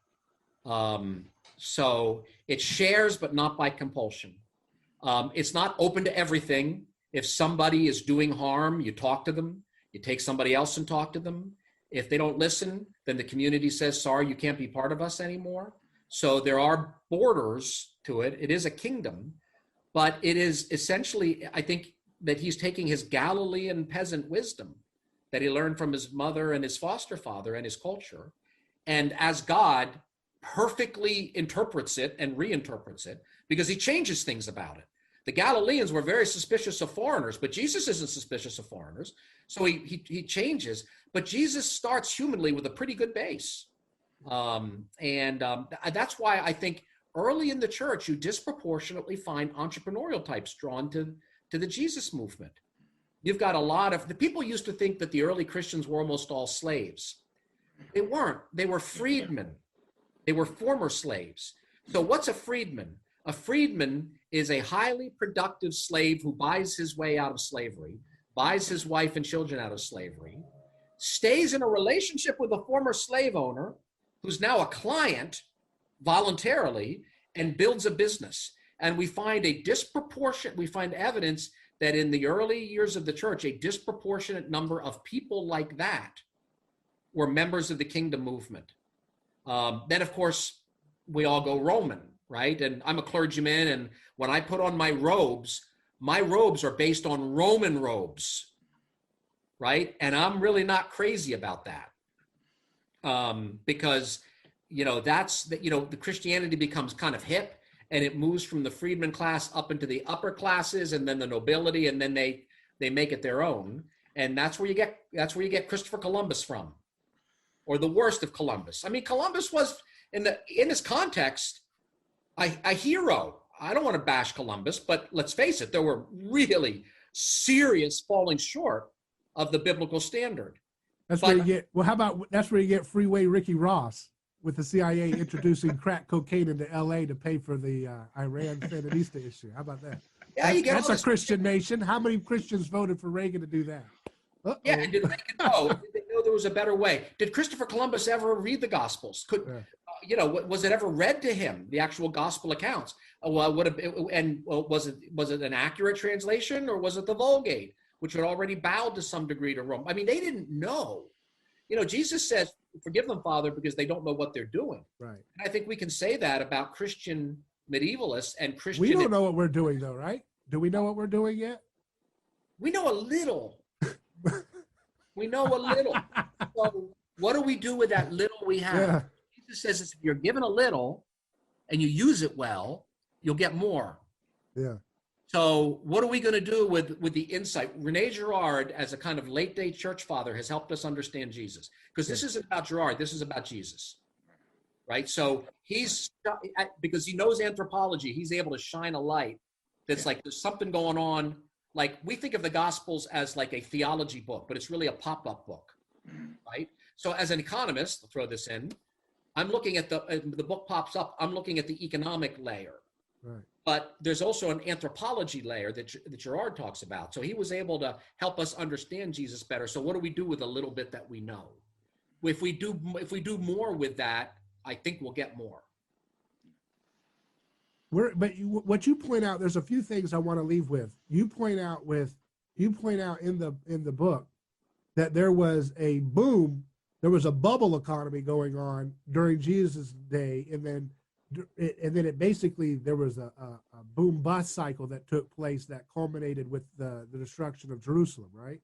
So it shares, but not by compulsion. It's not open to everything. If somebody is doing harm, you talk to them. You take somebody else and talk to them. If they don't listen, then the community says, sorry, you can't be part of us anymore. So there are borders to it. It is a kingdom, but it is essentially, I think, that he's taking his Galilean peasant wisdom that he learned from his mother and his foster father and his culture, and as God perfectly interprets it and reinterprets it, because he changes things about it. The Galileans were very suspicious of foreigners, but Jesus isn't suspicious of foreigners. So he changes, but Jesus starts humanly with a pretty good base. That's why I think early in the church, you disproportionately find entrepreneurial types drawn to the Jesus movement. You've got a lot of, the people used to think that the early Christians were almost all slaves. They weren't. They were freedmen. They were former slaves. So what's a freedman? A freedman is a highly productive slave who buys his way out of slavery, buys his wife and children out of slavery, stays in a relationship with a former slave owner who's now a client voluntarily, and builds a business. And we find evidence that in the early years of the church, a disproportionate number of people like that were members of the kingdom movement. Then, of course, we all go Roman, right? And I'm a clergyman, and when I put on my robes are based on Roman robes, right? And I'm really not crazy about that, because, the Christianity becomes kind of hip, and it moves from the freedman class up into the upper classes, and then the nobility, and then they make it their own. And that's where you get Christopher Columbus from, or the worst of Columbus. I mean, Columbus was in this context a hero. I don't want to bash Columbus, but let's face it, there were really serious falling short of the biblical standard. That's where you get Freeway Ricky Ross, with the CIA introducing crack cocaine into LA to pay for the Iran Sandinista issue. How about that? Yeah, that's a Christian nation. How many Christians voted for Reagan to do that? Uh-oh. Yeah, and did Reagan know? Did they know there was a better way? Did Christopher Columbus ever read the Gospels? Was it ever read to him, the actual Gospel accounts? Was it an accurate translation, or was it the Vulgate, which had already bowed to some degree to Rome? I mean, they didn't know. Jesus says, "Forgive them, Father, because they don't know what they're doing." Right. And I think we can say that about Christian medievalists and Christian. We don't know what we're doing, though, right? Do we know what we're doing yet? We know a little. We know a little. So what do we do with that little we have? Yeah. Jesus says, if you're given a little and you use it well, you'll get more. Yeah. So what are we going to do with the insight? Rene Girard, as a kind of late-day church father, has helped us understand Jesus. Because this isn't about Girard, this is about Jesus, right? So because he knows anthropology, he's able to shine a light that's like there's something going on. Like, we think of the Gospels as like a theology book, but it's really a pop-up book, right? So as an economist, I'll throw this in, I'm looking at the book pops up, I'm looking at the economic layer. Right. But there's also an anthropology layer that Girard talks about. So he was able to help us understand Jesus better. So what do we do with a little bit that we know? If we do more with that, I think we'll get more. What you point out, there's a few things I want to leave with. You point out in the book that there was a boom, there was a bubble economy going on during Jesus' day, and then it basically, there was a boom bust cycle that took place that culminated with the destruction of Jerusalem, right?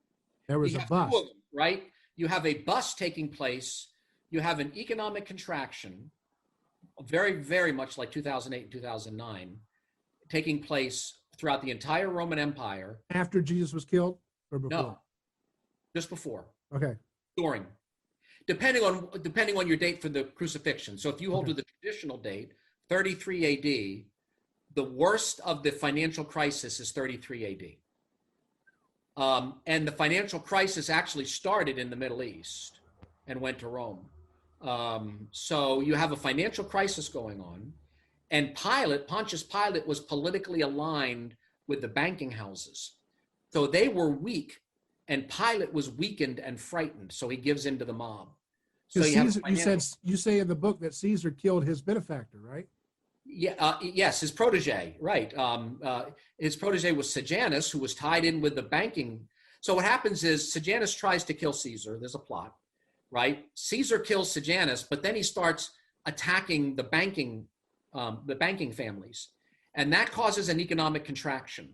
There was a bust. Right? You have a bust taking place. You have an economic contraction, very, very much like 2008 and 2009, taking place throughout the entire Roman Empire. After Jesus was killed, or before? No, just before. Okay. During. Depending on your date for the crucifixion. So if you hold to the traditional date, 33 AD, the worst of the financial crisis is 33 AD. And the financial crisis actually started in the Middle East and went to Rome. So you have a financial crisis going on, and Pontius Pilate was politically aligned with the banking houses. So they were weak, and Pilate was weakened and frightened, so he gives in to the mob. So you say in the book that Caesar killed his benefactor, right? Yeah. Yes, his protege, right. His protege was Sejanus, who was tied in with the banking. So what happens is Sejanus tries to kill Caesar. There's a plot, right? Caesar kills Sejanus, but then he starts attacking the banking families. And that causes an economic contraction.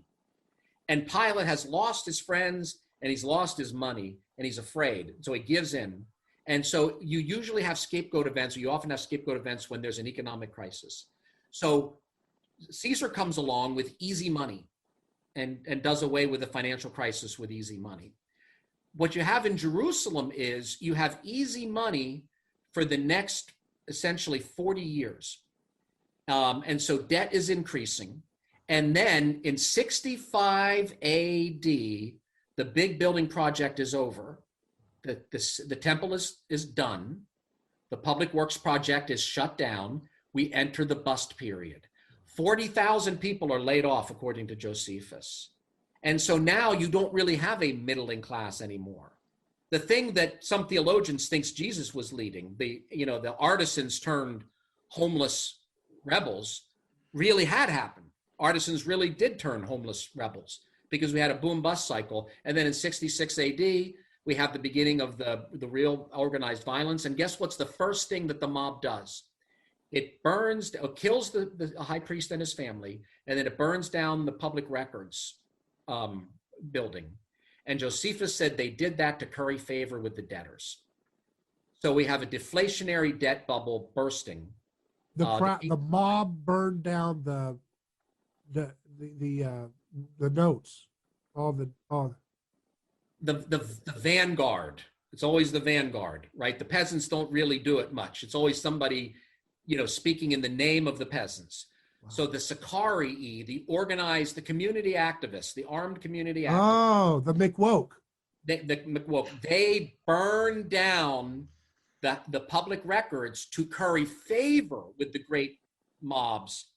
And Pilate has lost his friends and he's lost his money and he's afraid. So he gives in. And so you usually have scapegoat events, or you often have scapegoat events when there's an economic crisis. So Caesar comes along with easy money and does away with the financial crisis with easy money. What you have in Jerusalem is you have easy money for the next essentially 40 years. And so debt is increasing. And then in 65 AD, the big building project is over. The temple is done. The public works project is shut down. We enter the bust period. 40,000 people are laid off, according to Josephus. And so now you don't really have a middling class anymore. The thing that some theologians think Jesus was leading, the artisans turned homeless rebels, really had happened. Artisans really did turn homeless rebels because we had a boom bust cycle. And then in 66 AD, we have the beginning of the real organized violence. And guess what's the first thing that the mob does? It burns, or kills the high priest and his family, and then it burns down the public records building. And Josephus said they did that to curry favor with the debtors. So we have a deflationary debt bubble bursting. The mob burned down the notes, the vanguard. It's always the vanguard, right? The peasants don't really do it much. It's always somebody, speaking in the name of the peasants. Wow. So the Sicarii, the organized, the community activists, the armed community activists. Oh, the McWoke. The McWoke. They burn down the public records to curry favor with the great mobs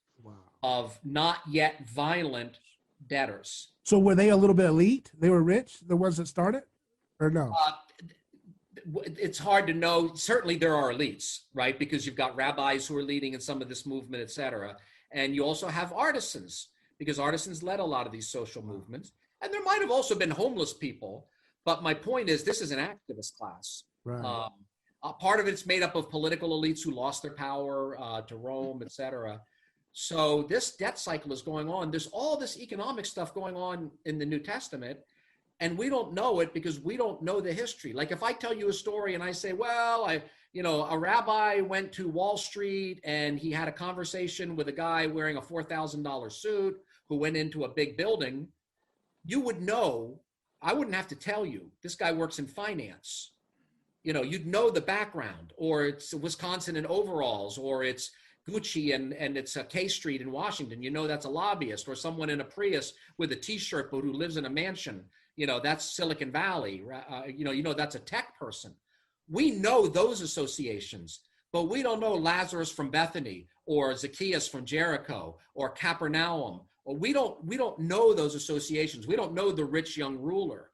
of not yet violent debtors. So were they a little bit elite? They were rich, the ones that started, or no? It's hard to know. Certainly there are elites, right? Because you've got rabbis who are leading in some of this movement, et cetera. And you also have artisans, because artisans led a lot of these social movements. And there might have also been homeless people. But my point is, this is an activist class. Right. Part of it's made up of political elites who lost their power to Rome, et cetera. So this debt cycle is going on. There's all this economic stuff going on in the New Testament, and we don't know it because we don't know the history. Like if I tell you a story and I say, well, a rabbi went to Wall Street and he had a conversation with a guy wearing a $4,000 suit who went into a big building, you would know. I wouldn't have to tell you, this guy works in finance. You'd know the background, or it's Wisconsin in overalls, or it's Gucci and it's a K Street in Washington. That's a lobbyist, or someone in a Prius with a t-shirt but who lives in a mansion. That's Silicon Valley. That's a tech person. We know those associations, but we don't know Lazarus from Bethany or Zacchaeus from Jericho or Capernaum. Or we don't know those associations. We don't know the rich young ruler.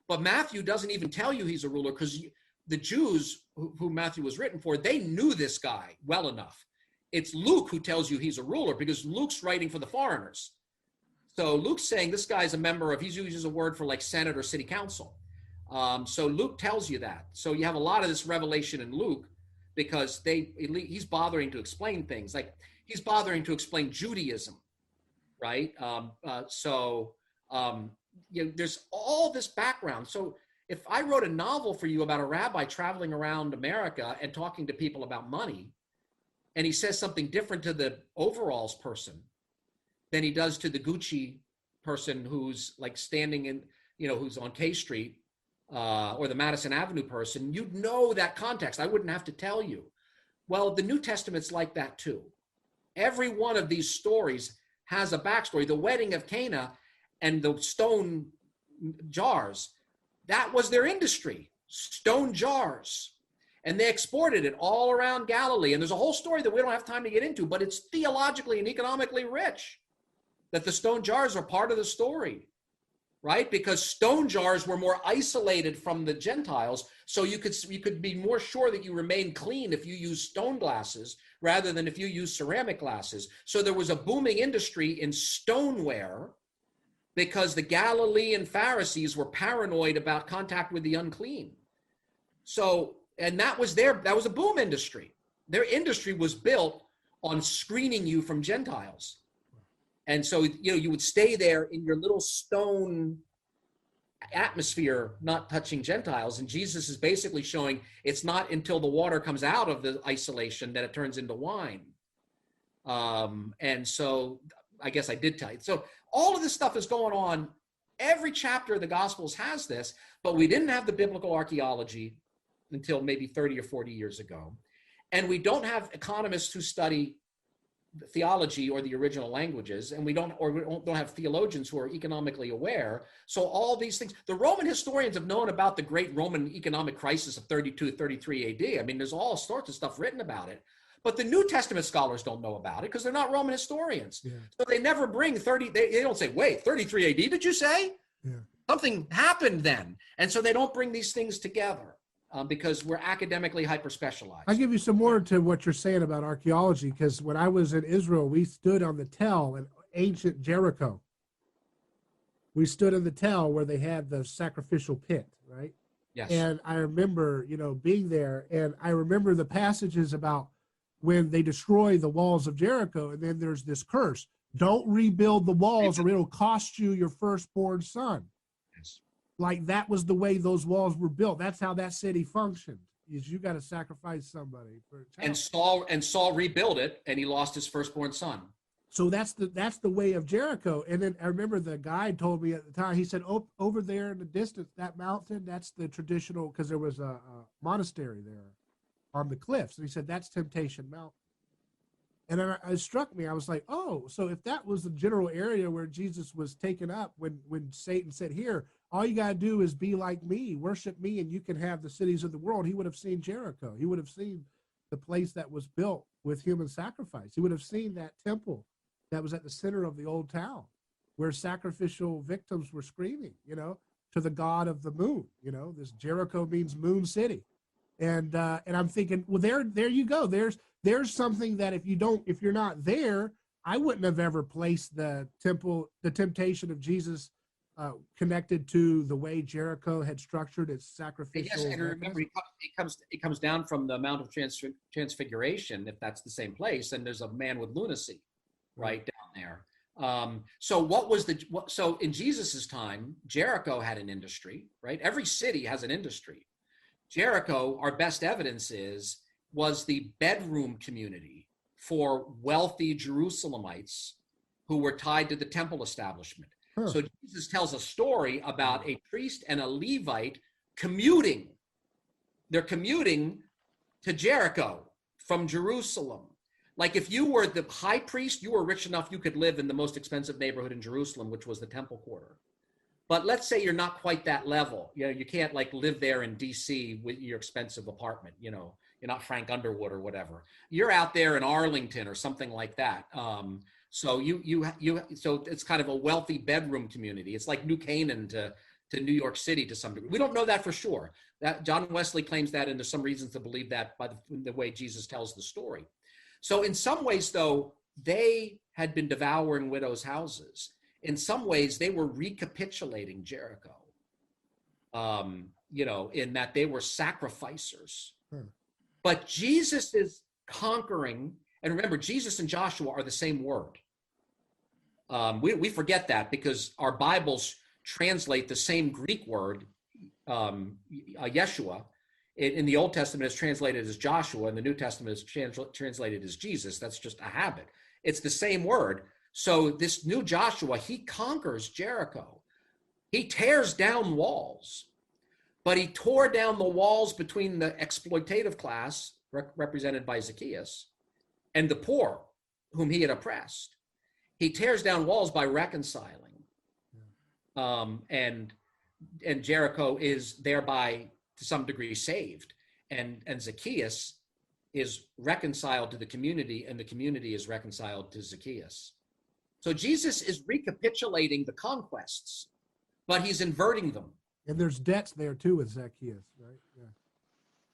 But Matthew doesn't even tell you he's a ruler, because the Jews who Matthew was written for, they knew this guy well enough. It's Luke who tells you he's a ruler, because Luke's writing for the foreigners. So Luke's saying this guy's a member of, he uses a word for like Senate or city council. So Luke tells you that. So you have a lot of this revelation in Luke, because he's bothering to explain things. Like he's bothering to explain Judaism, right? There's all this background. So if I wrote a novel for you about a rabbi traveling around America and talking to people about money, and he says something different to the overalls person than he does to the Gucci person who's like standing in, who's on K Street, or the Madison Avenue person, you'd know that context. I wouldn't have to tell you. Well, the New Testament's like that too. Every one of these stories has a backstory. The wedding of Cana and the stone jars, that was their industry, stone jars. And they exported it all around Galilee. And there's a whole story that we don't have time to get into, but it's theologically and economically rich, that the stone jars are part of the story, right? Because stone jars were more isolated from the Gentiles. So you could be more sure that you remain clean if you use stone glasses rather than if you use ceramic glasses. So there was a booming industry in stoneware, because the Galilean Pharisees were paranoid about contact with the unclean. So, and that was a boom industry. Their industry was built on screening you from Gentiles. And so, you would stay there in your little stone atmosphere, not touching Gentiles. And Jesus is basically showing it's not until the water comes out of the isolation that it turns into wine. And so I guess I did tell you. So all of this stuff is going on. Every chapter of the Gospels has this, but we didn't have the biblical archaeology until maybe 30 or 40 years ago. And we don't have economists who study theology or the original languages, and we don't have theologians who are economically aware. So all these things, the Roman historians have known about the great Roman economic crisis of 32 to 33 AD. I mean, there's all sorts of stuff written about it, but the New Testament scholars don't know about it because they're not Roman historians. Yeah. So they never bring 30, they don't say, wait, 33 AD, did you say? Yeah. Something happened then. And so they don't bring these things together. Because we're academically hyper-specialized. I'll give you some more to what you're saying about archaeology, because when I was in Israel, we stood on the Tell in ancient Jericho. We stood on the Tell where they had the sacrificial pit, right? Yes. And I remember, being there, and I remember the passages about when they destroy the walls of Jericho, and then there's this curse. Don't rebuild the walls or it'll cost you your firstborn son. Like that was the way those walls were built. That's how that city functioned. Is you got to sacrifice somebody for a child. And Saul rebuilt it, and he lost his firstborn son. So that's the way of Jericho. And then I remember the guide told me at the time. He said, "Oh, over there in the distance, that mountain, that's the traditional, because there was a monastery there on the cliffs." And he said, "That's Temptation Mountain." And it struck me. I was like, "Oh, so if that was the general area where Jesus was taken up, when Satan said, 'Here, all you got to do is be like me, worship me, and you can have the cities of the world,'" he would have seen Jericho. He would have seen the place that was built with human sacrifice. He would have seen that temple that was at the center of the old town where sacrificial victims were screaming, to the god of the moon. This Jericho means moon city. And I'm thinking, well, there you go. There's something that if you're not there, I wouldn't have ever placed the temptation of Jesus connected to the way Jericho had structured its sacrificial. Yes, and remember, he comes down from the Mount of Transfiguration, if that's the same place, and there's a man with lunacy right down there. So in Jesus's time, Jericho had an industry, right? Every city has an industry. Jericho, our best evidence was the bedroom community for wealthy Jerusalemites who were tied to the temple establishment. Huh. So Jesus tells a story about a priest and a Levite commuting. They're commuting to Jericho from Jerusalem. Like if you were the high priest, you were rich enough you could live in the most expensive neighborhood in Jerusalem, which was the Temple Quarter. But let's say you're not quite that level. You can't live there in DC with your expensive apartment. You're not Frank Underwood or whatever. You're out there in Arlington or something like that. So so it's kind of a wealthy bedroom community. It's like New Canaan to New York City to some degree. We don't know that for sure. That John Wesley claims that, and there's some reasons to believe that by the way Jesus tells the story. So in some ways, though, they had been devouring widows' houses. In some ways, they were recapitulating Jericho, in that they were sacrificers. But Jesus is conquering, and remember, Jesus and Joshua are the same word. We forget that because our Bibles translate the same Greek word, Yeshua. In the Old Testament, it's translated as Joshua. In the New Testament, it's translated as Jesus. That's just a habit. It's the same word. So this new Joshua, he conquers Jericho. He tears down walls, but he tore down the walls between the exploitative class, represented by Zacchaeus, and the poor, whom he had oppressed. He tears down walls by reconciling. And Jericho is thereby, to some degree, saved. And Zacchaeus is reconciled to the community, and the community is reconciled to Zacchaeus. So Jesus is recapitulating the conquests, but he's inverting them. And there's debts there too with Zacchaeus, right?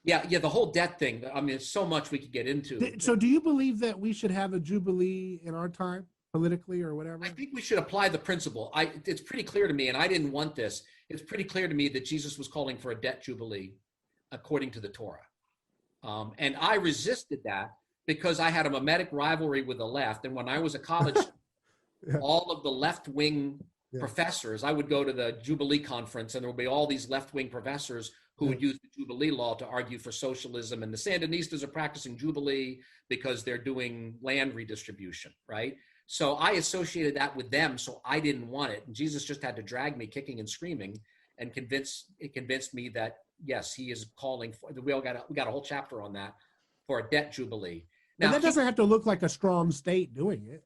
Yeah, the whole debt thing. I mean, there's so much we could get into. So do you believe that we should have a Jubilee in our time, politically or whatever? I think we should apply the principle. It's pretty clear to me, and I didn't want this, it's pretty clear to me that Jesus was calling for a debt Jubilee according to the Torah. And I resisted that because I had a mimetic rivalry with the left. And when I was a college all of the left-wing Yeah. professors. I would go to the Jubilee conference, and there would be all these left-wing professors who would use the Jubilee law to argue for socialism. And the Sandinistas are practicing Jubilee because they're doing land redistribution, right? So I associated that with them, so I didn't want it. And Jesus just had to drag me kicking and screaming and convinced me that, yes, he is calling for, we got a whole chapter on that, for a debt Jubilee. Now, And that doesn't have to look like a strong state doing it.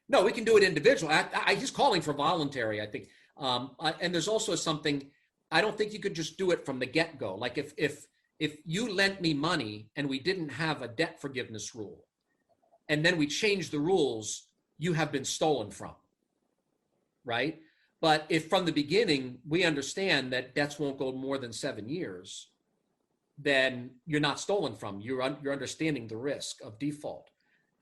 No, we can do it individually. He's calling for voluntary, I think. And there's also something, I don't think you could just do it from the get-go. Like if you lent me money and we didn't have a debt forgiveness rule, and then we changed the rules, you have been stolen from, right? But if from the beginning we understand that debts won't go more than 7 years, then you're not stolen from. You're understanding the risk of default.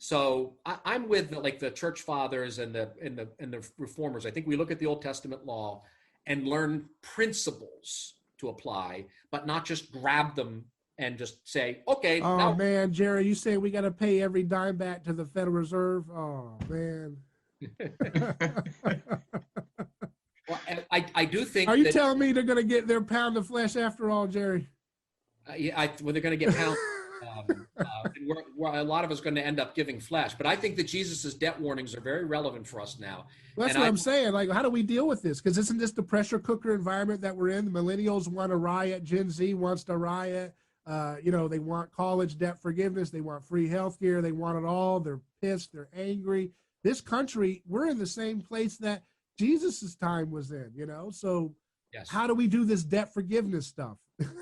So I'm with the church fathers and the reformers. I think we look at the Old Testament law and learn principles to apply, but not just grab them and just say, okay. Oh now- man, Jerry, you say we got to pay every dime back to the Federal Reserve? Oh man. Well, I do think. Are you telling me they're going to get their pound of flesh after all, Jerry? They're going to get pounded. A lot of us are going to end up giving flesh. But I think that Jesus's debt warnings are very relevant for us now. Well, that's what I'm saying. Like, how do we deal with this? Because isn't this the pressure cooker environment that we're in? The millennials want to riot. Gen Z wants to riot. They want college debt forgiveness. They want free healthcare. They want it all. They're pissed. They're angry. This country, we're in the same place that Jesus's time was in, So yes. How do we do this debt forgiveness stuff?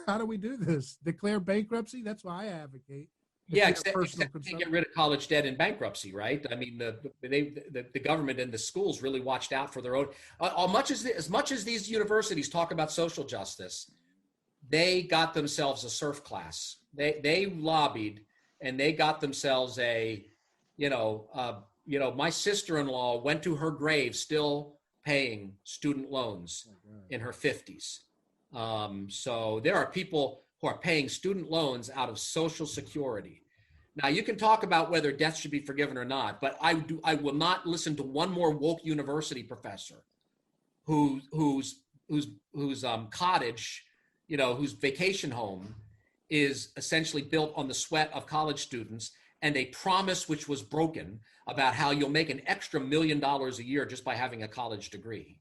How do we do this? Declare bankruptcy? That's what I advocate. Yeah, except they get rid of college debt in bankruptcy, right? I mean, the government and the schools really watched out for their own. As much as these universities talk about social justice, they got themselves a serf class. They lobbied and they got themselves my sister-in-law went to her grave still paying student loans in her 50s. So there are people who are paying student loans out of Social Security. Now you can talk about whether debts should be forgiven or not, but I will not listen to one more woke university professor whose cottage, whose vacation home is essentially built on the sweat of college students and a promise which was broken about how you'll make an extra $1 million a year just by having a college degree,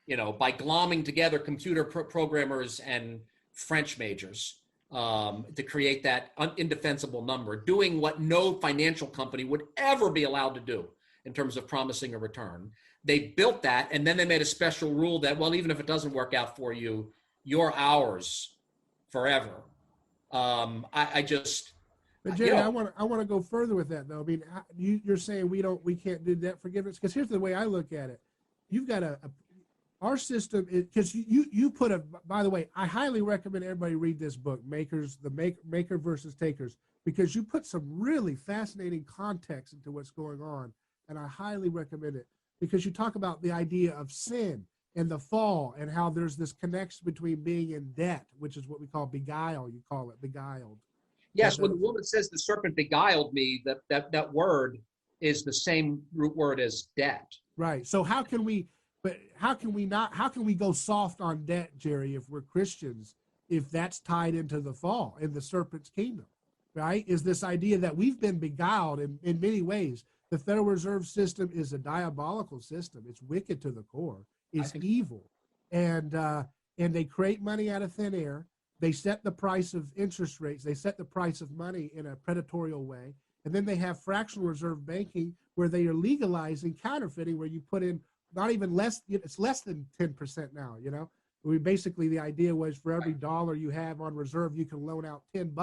by glomming together computer programmers and French majors to create that indefensible number, doing what no financial company would ever be allowed to do in terms of promising a return. They built that, and then they made a special rule that, well, even if it doesn't work out for you, you're ours forever. But Jerry, I want to go further with that though. I mean, you're saying we can't do debt forgiveness, because here's the way I look at it. You've got our system is, because you put by the way, I highly recommend everybody read this book, Maker versus Takers, because you put some really fascinating context into what's going on, and I highly recommend it, because you talk about the idea of sin and the fall and how there's this connection between being in debt, which is what we call beguile. You call it beguiled. Yes, when the woman says the serpent beguiled me, that word is the same root word as debt. Right. So how can we go soft on debt, Jerry, if we're Christians, if that's tied into the fall in the serpent's kingdom, right? Is this idea that we've been beguiled in many ways. The Federal Reserve System is a diabolical system. It's wicked to the core. It's evil. And they create money out of thin air. They set the price of interest rates. They set the price of money in a predatorial way. And then they have fractional reserve banking where they are legalizing counterfeiting, where you put in not even less, it's less than 10% now, basically the idea was for every dollar you have on reserve, you can loan out $10.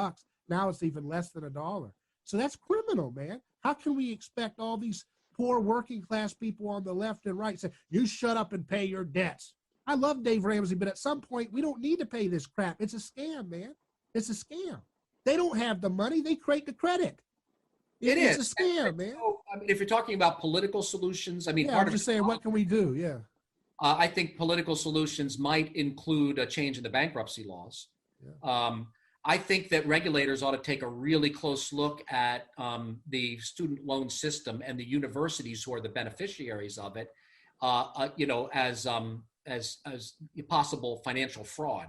Now it's even less than $1. So that's criminal, man. How can we expect all these poor working class people on the left and right say, you shut up and pay your debts? I love Dave Ramsey, but at some point we don't need to pay this crap. It's a scam, man. It's a scam. They don't have the money. They create the credit. It's a scam, man. So, I mean, if you're talking about political solutions, I'm just saying, what can we do? Yeah. I think political solutions might include a change in the bankruptcy laws. Yeah. I think that regulators ought to take a really close look at the student loan system and the universities who are the beneficiaries of it, as possible financial fraud.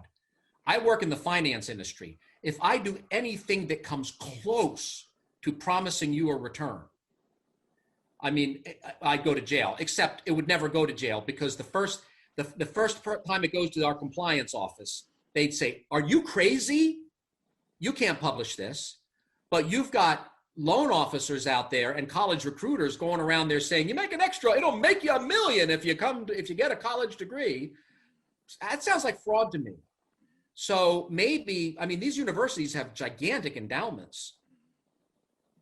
I work in the finance industry. If I do anything that comes close to promising you a return, I mean, I'd go to jail, except it would never go to jail because the first time it goes to our compliance office, they'd say, "Are you crazy? You can't publish this." But you've got loan officers out there and college recruiters going around there saying, "You make an extra, it'll make you $1 million if you get a college degree." That sounds like fraud to me. So maybe, I mean, these universities have gigantic endowments.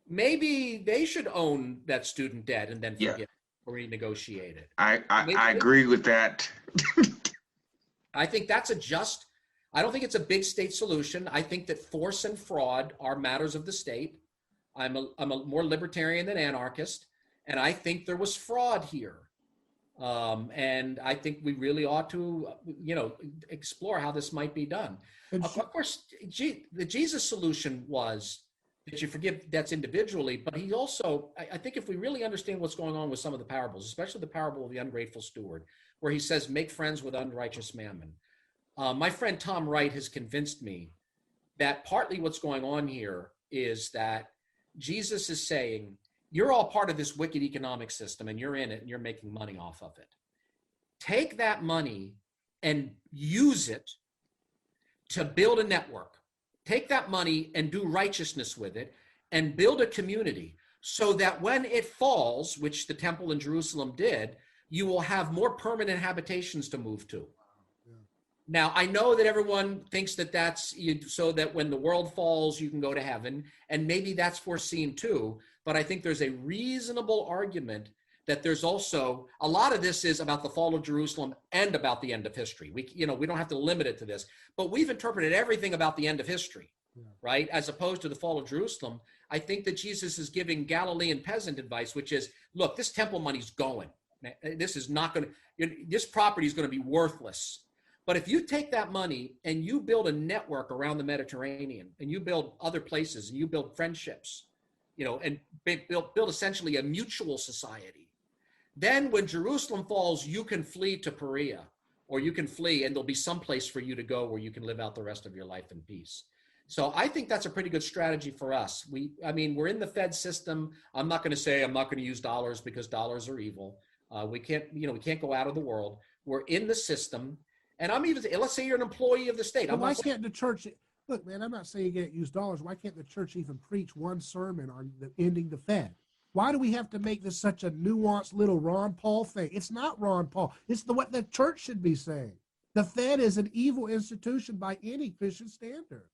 Maybe they should own that student debt and then forget or renegotiate it. I agree with that. I think that's I don't think it's a big state solution. I think that force and fraud are matters of the state. I'm a more libertarian than anarchist, and I think there was fraud here. And I think we really ought to, explore how this might be done. Of course, the Jesus solution was that you forgive debts individually, but he also, I think if we really understand what's going on with some of the parables, especially the parable of the ungrateful steward, where he says, make friends with unrighteous mammon. My friend Tom Wright has convinced me that partly what's going on here is that Jesus is saying, you're all part of this wicked economic system and you're in it and you're making money off of it. Take that money and use it to build a network. Take that money and do righteousness with it and build a community so that when it falls, which the temple in Jerusalem did, you will have more permanent habitations to move to. Now, I know that everyone thinks that that's so that when the world falls, you can go to heaven, and maybe that's foreseen too. But I think there's a reasonable argument that there's also a lot of this is about the fall of Jerusalem and about the end of history. We don't have to limit it to this, but we've interpreted everything about the end of history, right? As opposed to the fall of Jerusalem. I think that Jesus is giving Galilean peasant advice, which is, look, this temple money's going. This is not going to, this property is going to be worthless. But if you take that money and you build a network around the Mediterranean and you build other places and you build friendships, and build essentially a mutual society, then when Jerusalem falls, you can flee to Perea, or you can flee and there'll be some place for you to go where you can live out the rest of your life in peace. So I think that's a pretty good strategy for us. We're in the Fed system. I'm not going to say I'm not going to use dollars because dollars are evil. We can't go out of the world. We're in the system. And let's say you're an employee of the state. Well, why can't the church, look, man, I'm not saying you can't use dollars. Why can't the church even preach one sermon on ending the Fed? Why do we have to make this such a nuanced little Ron Paul thing? It's not Ron Paul. It's what the church should be saying. The Fed is an evil institution by any Christian standard.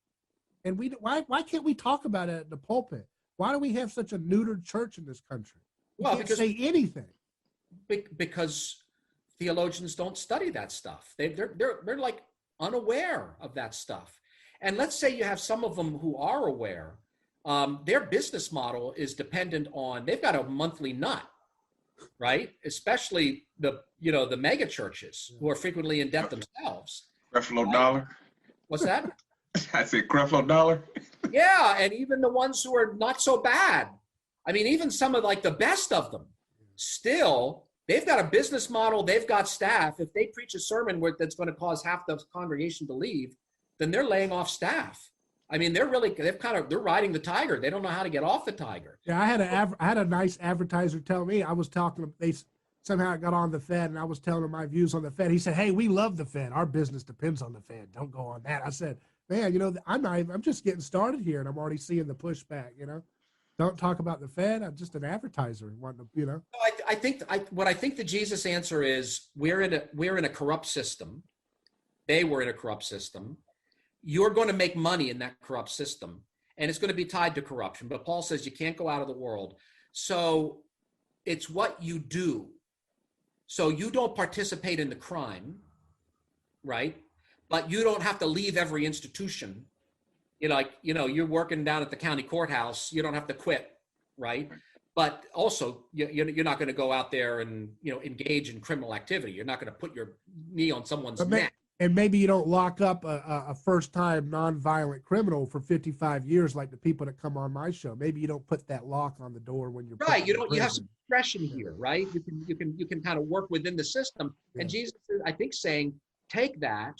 And why can't we talk about it in the pulpit? Why do we have such a neutered church in this country? We can't say anything. Because theologians don't study that stuff. They're like unaware of that stuff. And let's say you have some of them who are aware. Their business model is dependent on, they've got a monthly nut, right? Especially the mega churches who are frequently in debt themselves. Creflo right? Dollar. What's that? I said Creflo Dollar. Yeah, and even the ones who are not so bad. I mean, even some of like the best of them, still, they've got a business model, they've got staff. If they preach a sermon that's going to cause half the congregation to leave, then they're laying off staff. I mean, they're riding the tiger. They don't know how to get off the tiger. Yeah, I had a nice advertiser tell me, they somehow got on the Fed and I was telling him my views on the Fed. He said, hey, we love the Fed. Our business depends on the Fed. Don't go on that. I said, man, I'm just getting started here and I'm already seeing the pushback, Don't talk about the Fed. I'm just an advertiser wanting to, I think the Jesus answer is we're in a corrupt system. They were in a corrupt system. You're going to make money in that corrupt system, and it's going to be tied to corruption. But Paul says you can't go out of the world. So it's what you do. So you don't participate in the crime, right? But you don't have to leave every institution. You're working down at the county courthouse. You don't have to quit, right? But also, you're not going to go out there and engage in criminal activity. You're not going to put your knee on someone's neck. And maybe you don't lock up a first-time nonviolent criminal for 55 years like the people that come on my show. Maybe you don't put that lock on the door when you're right. You in don't. You have some prison. discretion here, right? You can kind of work within the system. Yeah. And Jesus is, I think, saying take that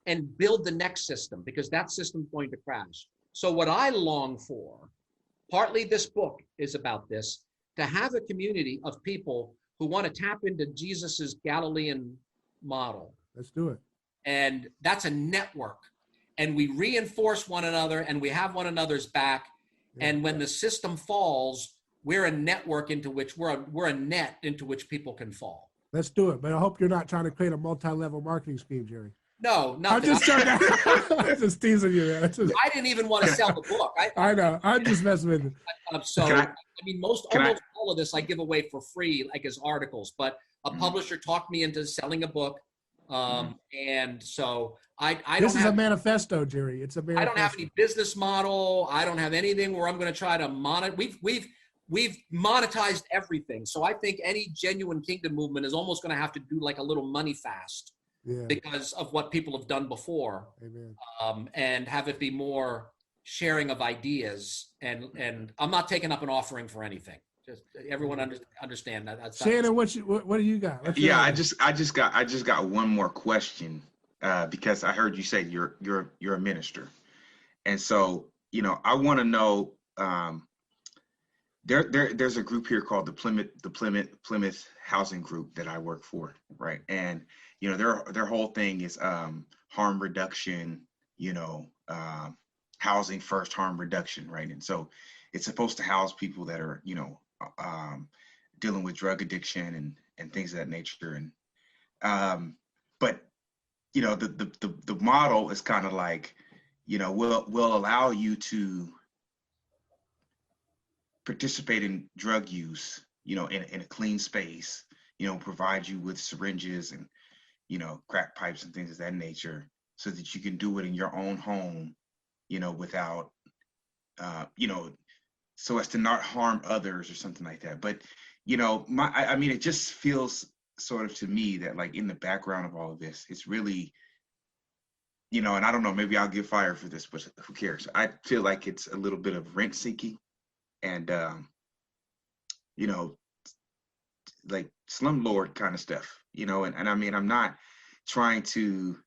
and build the next system, because that system's going to crash. So what I long for, partly this book is about this, to have a community of people who want to tap into Jesus's Galilean model. Let's do it. And that's a network. And we reinforce one another and we have one another's back. Yeah. And when the system falls, we're a network into which we're a net into which people can fall. Let's do it. But I hope you're not trying to create a multi-level marketing scheme, Jerry. No, not I'm just just teasing you, man. I didn't even want to sell the book. I know. I'm just messing with you. I mean, almost all of this I give away for free, like as articles. But a publisher talked me into selling a book, and so I don't. This is a manifesto, Jerry. It's a manifesto. I don't have any business model. I don't have anything where I'm going to try to We've monetized everything. So I think any genuine kingdom movement is almost going to have to do like a little money fast. Yeah. Because of what people have done before. Amen. And have it be more sharing of ideas. And I'm not taking up an offering for anything. Just everyone understand that. Shannon, what do you got? Yeah, I just got one more question because I heard you say you're a minister, and so I want to know. There's a group here called the Plymouth Housing Group that I work for, right? And their whole thing is harm reduction, housing first, harm reduction, right? And so it's supposed to house people that are dealing with drug addiction and things of that nature. And but the model is kind of like we'll allow you to participate in drug use, in a clean space, provide you with syringes and, crack pipes and things of that nature so that you can do it in your own home, without, so as to not harm others or something like that. But, I mean, it just feels sort of to me that like in the background of all of this, it's really, and I don't know, maybe I'll get fired for this, but who cares? I feel like it's a little bit of rent seeking. And, like slumlord kind of stuff, and I mean, I'm not trying to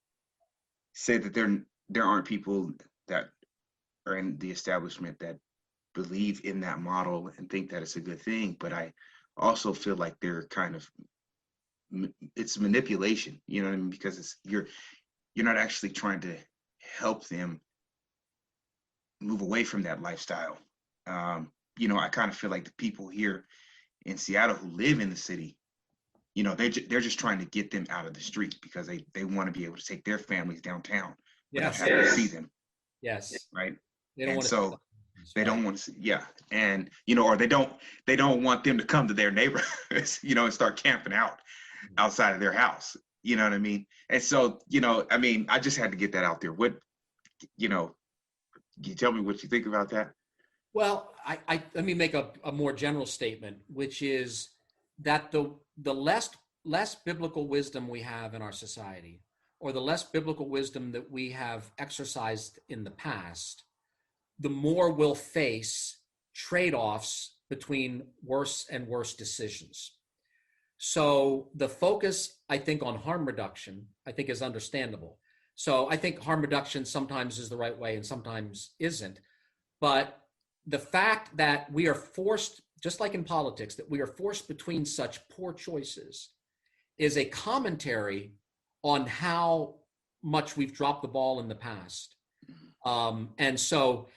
say that there aren't people that are in the establishment that believe in that model and think that it's a good thing. But I also feel like they're kind of, it's manipulation, what I mean? Because you're not actually trying to help them move away from that lifestyle. I kind of feel like the people here in Seattle who live in the city, they're just trying to get them out of the street because they want to be able to take their families downtown without having to see them. Yes. Right. They don't and want so they don't want to see, yeah. And, or they don't want them to come to their neighborhoods, and start camping out outside of their house. You know what I mean? And so, I mean, I just had to get that out there. What, can you tell me what you think about that? Well, I let me make a more general statement, which is that the less biblical wisdom we have in our society, or the less biblical wisdom that we have exercised in the past, the more we'll face trade-offs between worse and worse decisions. So the focus, I think, on harm reduction, I think is understandable. So I think harm reduction sometimes is the right way and sometimes isn't. But the fact that we are forced, just like in politics, that we are forced between such poor choices is a commentary on how much we've dropped the ball in the past. And so,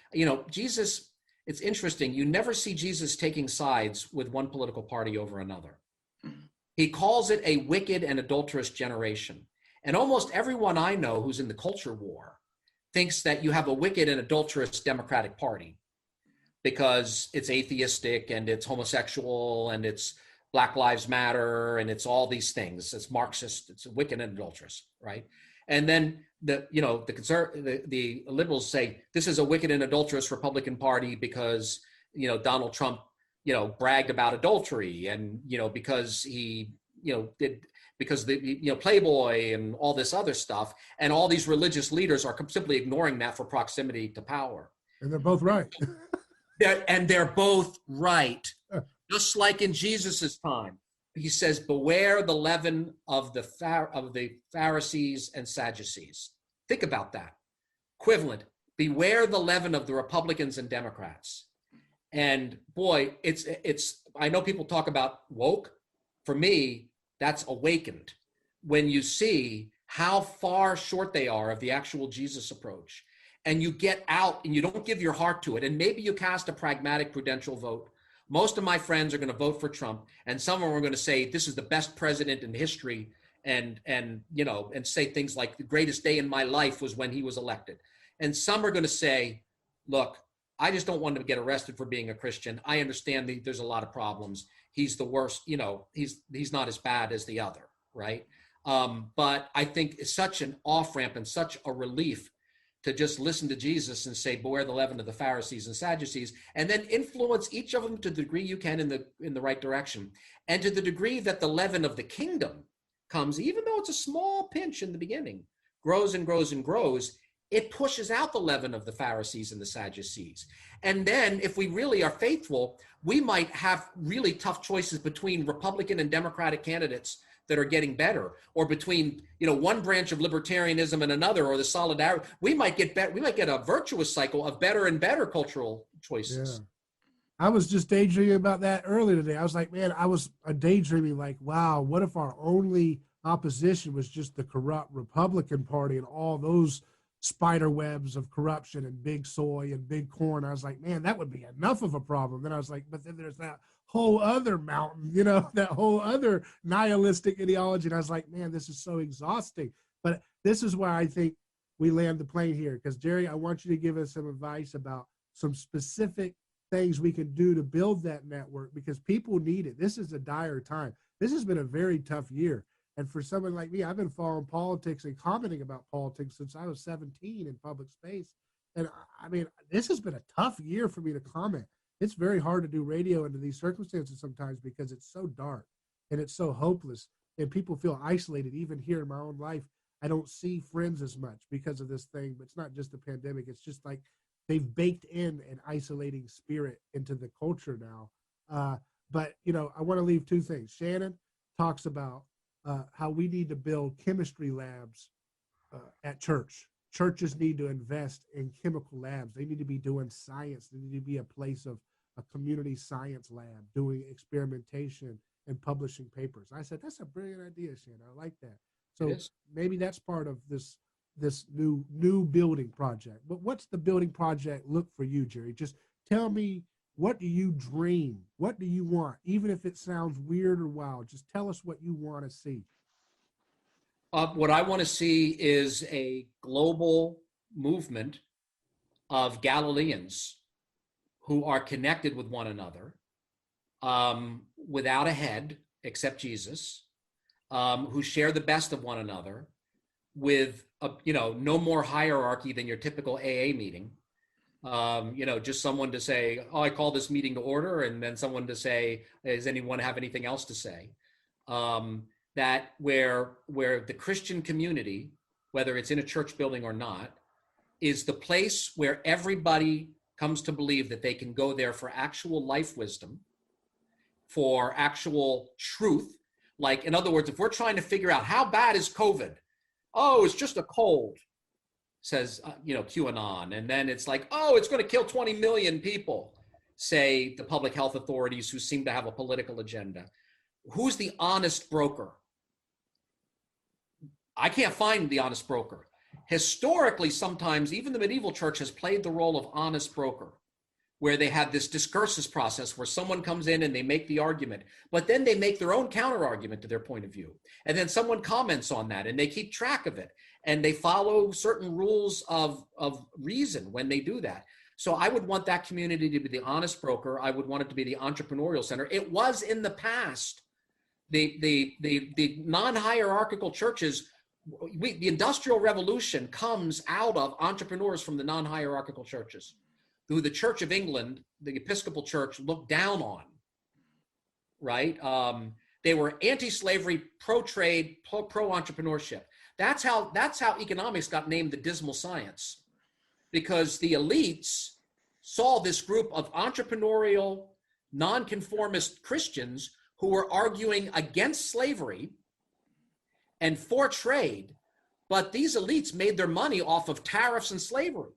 Jesus, it's interesting. You never see Jesus taking sides with one political party over another. He calls it a wicked and adulterous generation. And almost everyone I know who's in the culture war thinks that you have a wicked and adulterous Democratic Party because it's atheistic and it's homosexual and it's Black Lives Matter and it's all these things. It's Marxist, it's wicked and adulterous, right? And then the liberals say this is a wicked and adulterous Republican Party because Donald Trump bragged about adultery and because he did, because Playboy and all this other stuff, and all these religious leaders are simply ignoring that for proximity to power. And they're both right. They're both right. Just like in Jesus's time, he says, beware the leaven of the Pharisees and Sadducees. Think about that. Equivalent, beware the leaven of the Republicans and Democrats. And boy, it's I know people talk about woke. For me, that's awakened when you see how far short they are of the actual Jesus approach. And you get out and you don't give your heart to it. And maybe you cast a pragmatic, prudential vote. Most of my friends are going to vote for Trump, and some of them are going to say this is the best president in history, and say things like the greatest day in my life was when he was elected. And some are going to say, look, I just don't want him to get arrested for being a Christian. I understand there's a lot of problems. He's the worst, he's not as bad as the other, right? But I think it's such an off-ramp and such a relief to just listen to Jesus and say, beware the leaven of the Pharisees and Sadducees, and then influence each of them to the degree you can in the right direction. And to the degree that the leaven of the kingdom comes, even though it's a small pinch in the beginning, grows and grows and grows, it pushes out the leaven of the Pharisees and the Sadducees. And then if we really are faithful, we might have really tough choices between Republican and Democratic candidates that are getting better, or between one branch of libertarianism and another, or the solidarity. We might get a virtuous cycle of better and better cultural choices. Yeah. I was just daydreaming about that earlier today. I was like, man, I was daydreaming like, wow, what if our only opposition was just the corrupt Republican Party and all those spider webs of corruption and big soy and big corn? I was like, man, that would be enough of a problem. Then I was like, but then there's that whole other mountain, that whole other nihilistic ideology. And I was like, man, this is so exhausting. But this is why I think we land the plane here. Because Jerry, I want you to give us some advice about some specific things we can do to build that network, because people need it. This is a dire time. This has been a very tough year. And for someone like me, I've been following politics and commenting about politics since I was 17 in public space. And I mean, this has been a tough year for me to comment. It's very hard to do radio under these circumstances sometimes because it's so dark and it's so hopeless, and people feel isolated. Even here in my own life, I don't see friends as much because of this thing. But it's not just the pandemic. It's just like they've baked in an isolating spirit into the culture now. But I want to leave two things. Shannon talks about how we need to build chemistry labs at church. Churches need to invest in chemical labs. They need to be doing science. They need to be a place of a community science lab doing experimentation and publishing papers. I said, that's a brilliant idea, Shannon. I like that. So maybe that's part of this new building project. But what's the building project look for you, Jerry? Just tell me, what do you dream? What do you want? Even if it sounds weird or wild, just tell us what you want to see. What I want to see is a global movement of Galileans who are connected with one another, without a head except Jesus, who share the best of one another, with no more hierarchy than your typical AA meeting. Just someone to say, oh, I call this meeting to order, and then someone to say, does anyone have anything else to say? That where the Christian community, whether it's in a church building or not, is the place where everybody comes to believe that they can go there for actual life wisdom, for actual truth. Like, in other words, if we're trying to figure out how bad is COVID, oh, it's just a cold, says, QAnon. And then it's like, oh, it's going to kill 20 million people, say the public health authorities who seem to have a political agenda. Who's the honest broker? I can't find the honest broker. Historically, sometimes even the medieval church has played the role of honest broker, where they have this discursus process where someone comes in and they make the argument, but then they make their own counter argument to their point of view. And then someone comments on that and they keep track of it. And they follow certain rules of reason when they do that. So I would want that community to be the honest broker. I would want it to be the entrepreneurial center. It was in the past. The non-hierarchical churches, the Industrial Revolution comes out of entrepreneurs from the non-hierarchical churches, who the Church of England, the Episcopal Church, looked down on, right? They were anti-slavery, pro-trade, pro-entrepreneurship. That's how economics got named the dismal science, because the elites saw this group of entrepreneurial, nonconformist Christians who were arguing against slavery and for trade, but these elites made their money off of tariffs and slavery.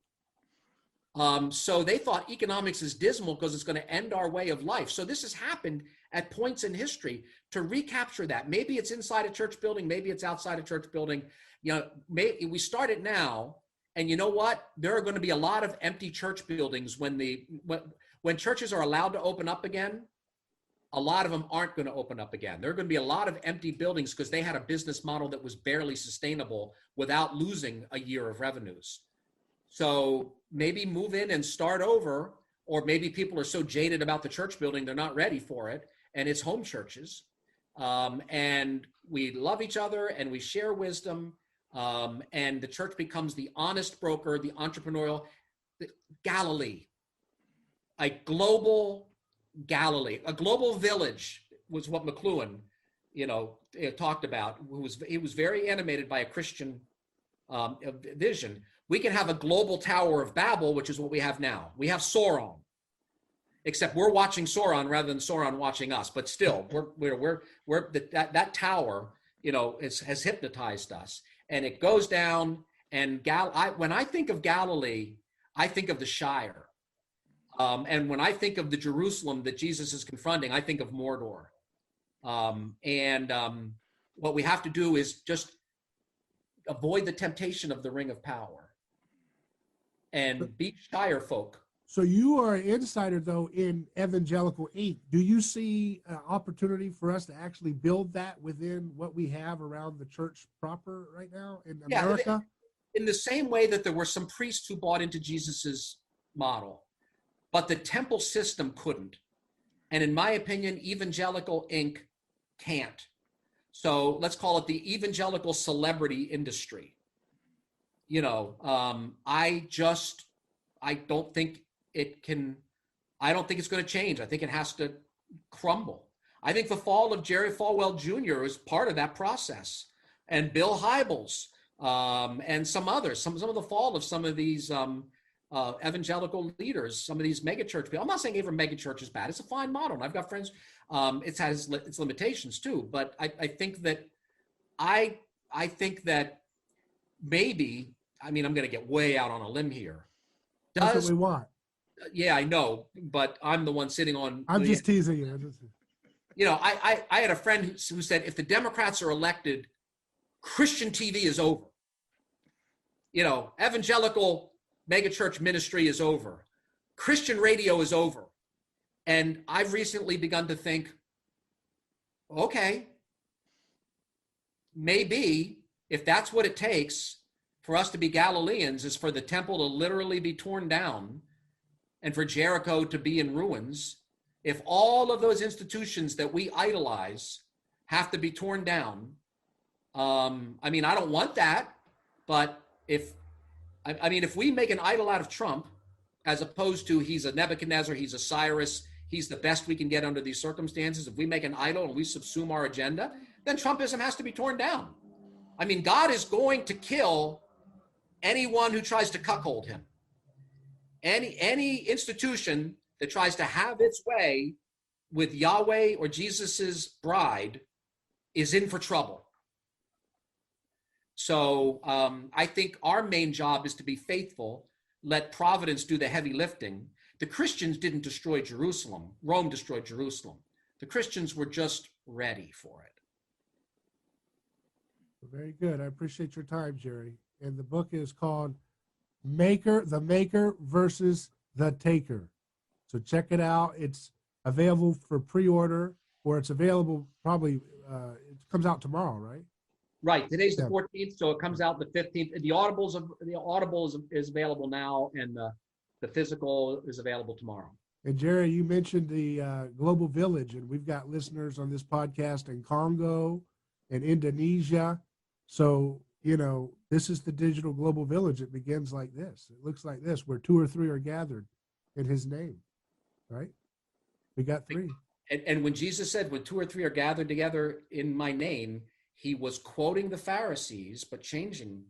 So they thought economics is dismal because it's going to end our way of life. So this has happened at points in history to recapture that. Maybe it's inside a church building, maybe it's outside a church building. You know, we start it now, and you know what? There are going to be a lot of empty church buildings when churches are allowed to open up again. A lot of them aren't going to open up again. There are going to be a lot of empty buildings because they had a business model that was barely sustainable without losing a year of revenues. So maybe move in and start over, or maybe people are so jaded about the church building, they're not ready for it. And it's home churches. And we love each other and we share wisdom. And the church becomes the honest broker, the entrepreneurial, Galilee, a global Galilee, a global village was what McLuhan, talked about. He was very animated by a Christian vision. We can have a global Tower of Babel, which is what we have now. We have Sauron, except we're watching Sauron rather than Sauron watching us. But still, that tower, has hypnotized us, and it goes down. And when I think of Galilee, I think of the Shire. And when I think of the Jerusalem that Jesus is confronting, I think of Mordor. What we have to do is just avoid the temptation of the ring of power and be Shire folk. So you are an insider, though, in Evangelical Inc. Do you see an opportunity for us to actually build that within what we have around the church proper right now in America? In the same way that there were some priests who bought into Jesus's model, but the temple system couldn't. And in my opinion, Evangelical Inc. can't. So let's call it the evangelical celebrity industry. I don't think it can, I don't think it's going to change. I think it has to crumble. I think the fall of Jerry Falwell Jr. is part of that process. And Bill Hybels and some others, some of the fall of some of these evangelical leaders, some of these megachurch people. I'm not saying every megachurch is bad. It's a fine model. And I've got friends, it has its limitations too. But I think that maybe, I'm going to get way out on a limb here. That's what we want. Yeah, I know, but I'm the one sitting on. I'm just teasing you. I had a friend who said, if the Democrats are elected, Christian TV is over. Evangelical megachurch ministry is over. Christian radio is over. And I've recently begun to think, okay, maybe if that's what it takes for us to be Galileans is for the temple to literally be torn down and for Jericho to be in ruins. If all of those institutions that we idolize have to be torn down, I don't want that, but if we make an idol out of Trump, as opposed to he's a Nebuchadnezzar, he's a Cyrus, he's the best we can get under these circumstances, if we make an idol and we subsume our agenda, then Trumpism has to be torn down. God is going to kill anyone who tries to cuckold him. Any institution that tries to have its way with Yahweh or Jesus's bride is in for trouble. So I think our main job is to be faithful, let providence do the heavy lifting. The Christians didn't destroy Jerusalem. Rome destroyed Jerusalem. The Christians were just ready for it. Very good. I appreciate your time, Jerry. And the book is called The Maker versus the Taker. So check it out. It's available for pre-order, or it's available probably, it comes out tomorrow, right? Right. Today's the 14th, so it comes out the 15th. The Audible is available now, and the physical is available tomorrow. And Jerry, you mentioned the Global Village, and we've got listeners on this podcast in Congo and Indonesia. So, this is the digital global village. It begins like this. It looks like this, where 2 or 3 are gathered in his name, right? We got 3. And when Jesus said, when 2 or 3 are gathered together in my name, he was quoting the Pharisees, but changing.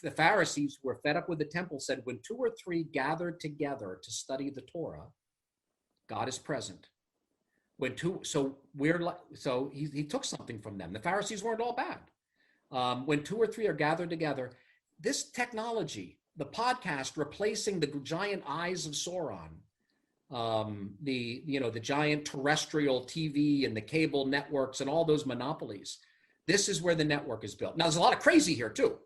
The Pharisees who were fed up with the temple said, when 2 or 3 gathered together to study the Torah, God is present. When two, so we're like, so he took something from them. The Pharisees weren't all bad. When 2 or 3 are gathered together, this technology, the podcast replacing the giant eyes of Sauron, the giant terrestrial TV and the cable networks and all those monopolies. This is where the network is built. Now, there's a lot of crazy here too,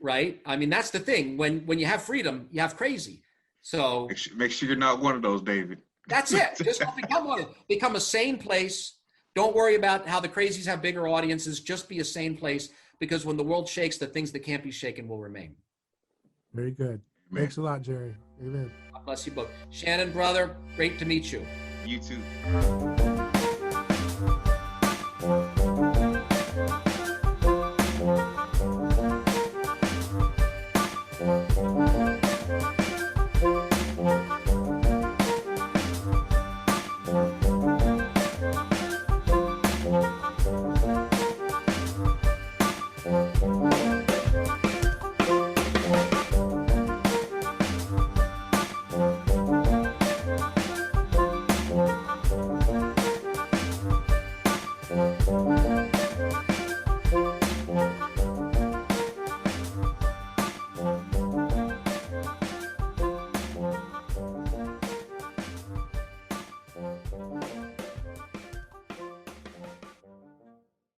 right? I mean, that's the thing. When you have freedom, you have crazy. So make sure you're not one of those, David. That's it. Just become one. Become a sane place. Don't worry about how the crazies have bigger audiences. Just be a sane place, because when the world shakes, the things that can't be shaken will remain. Very good. Amen. Thanks a lot, Jerry. Amen. God bless you both. Shannon, brother, great to meet you. You too.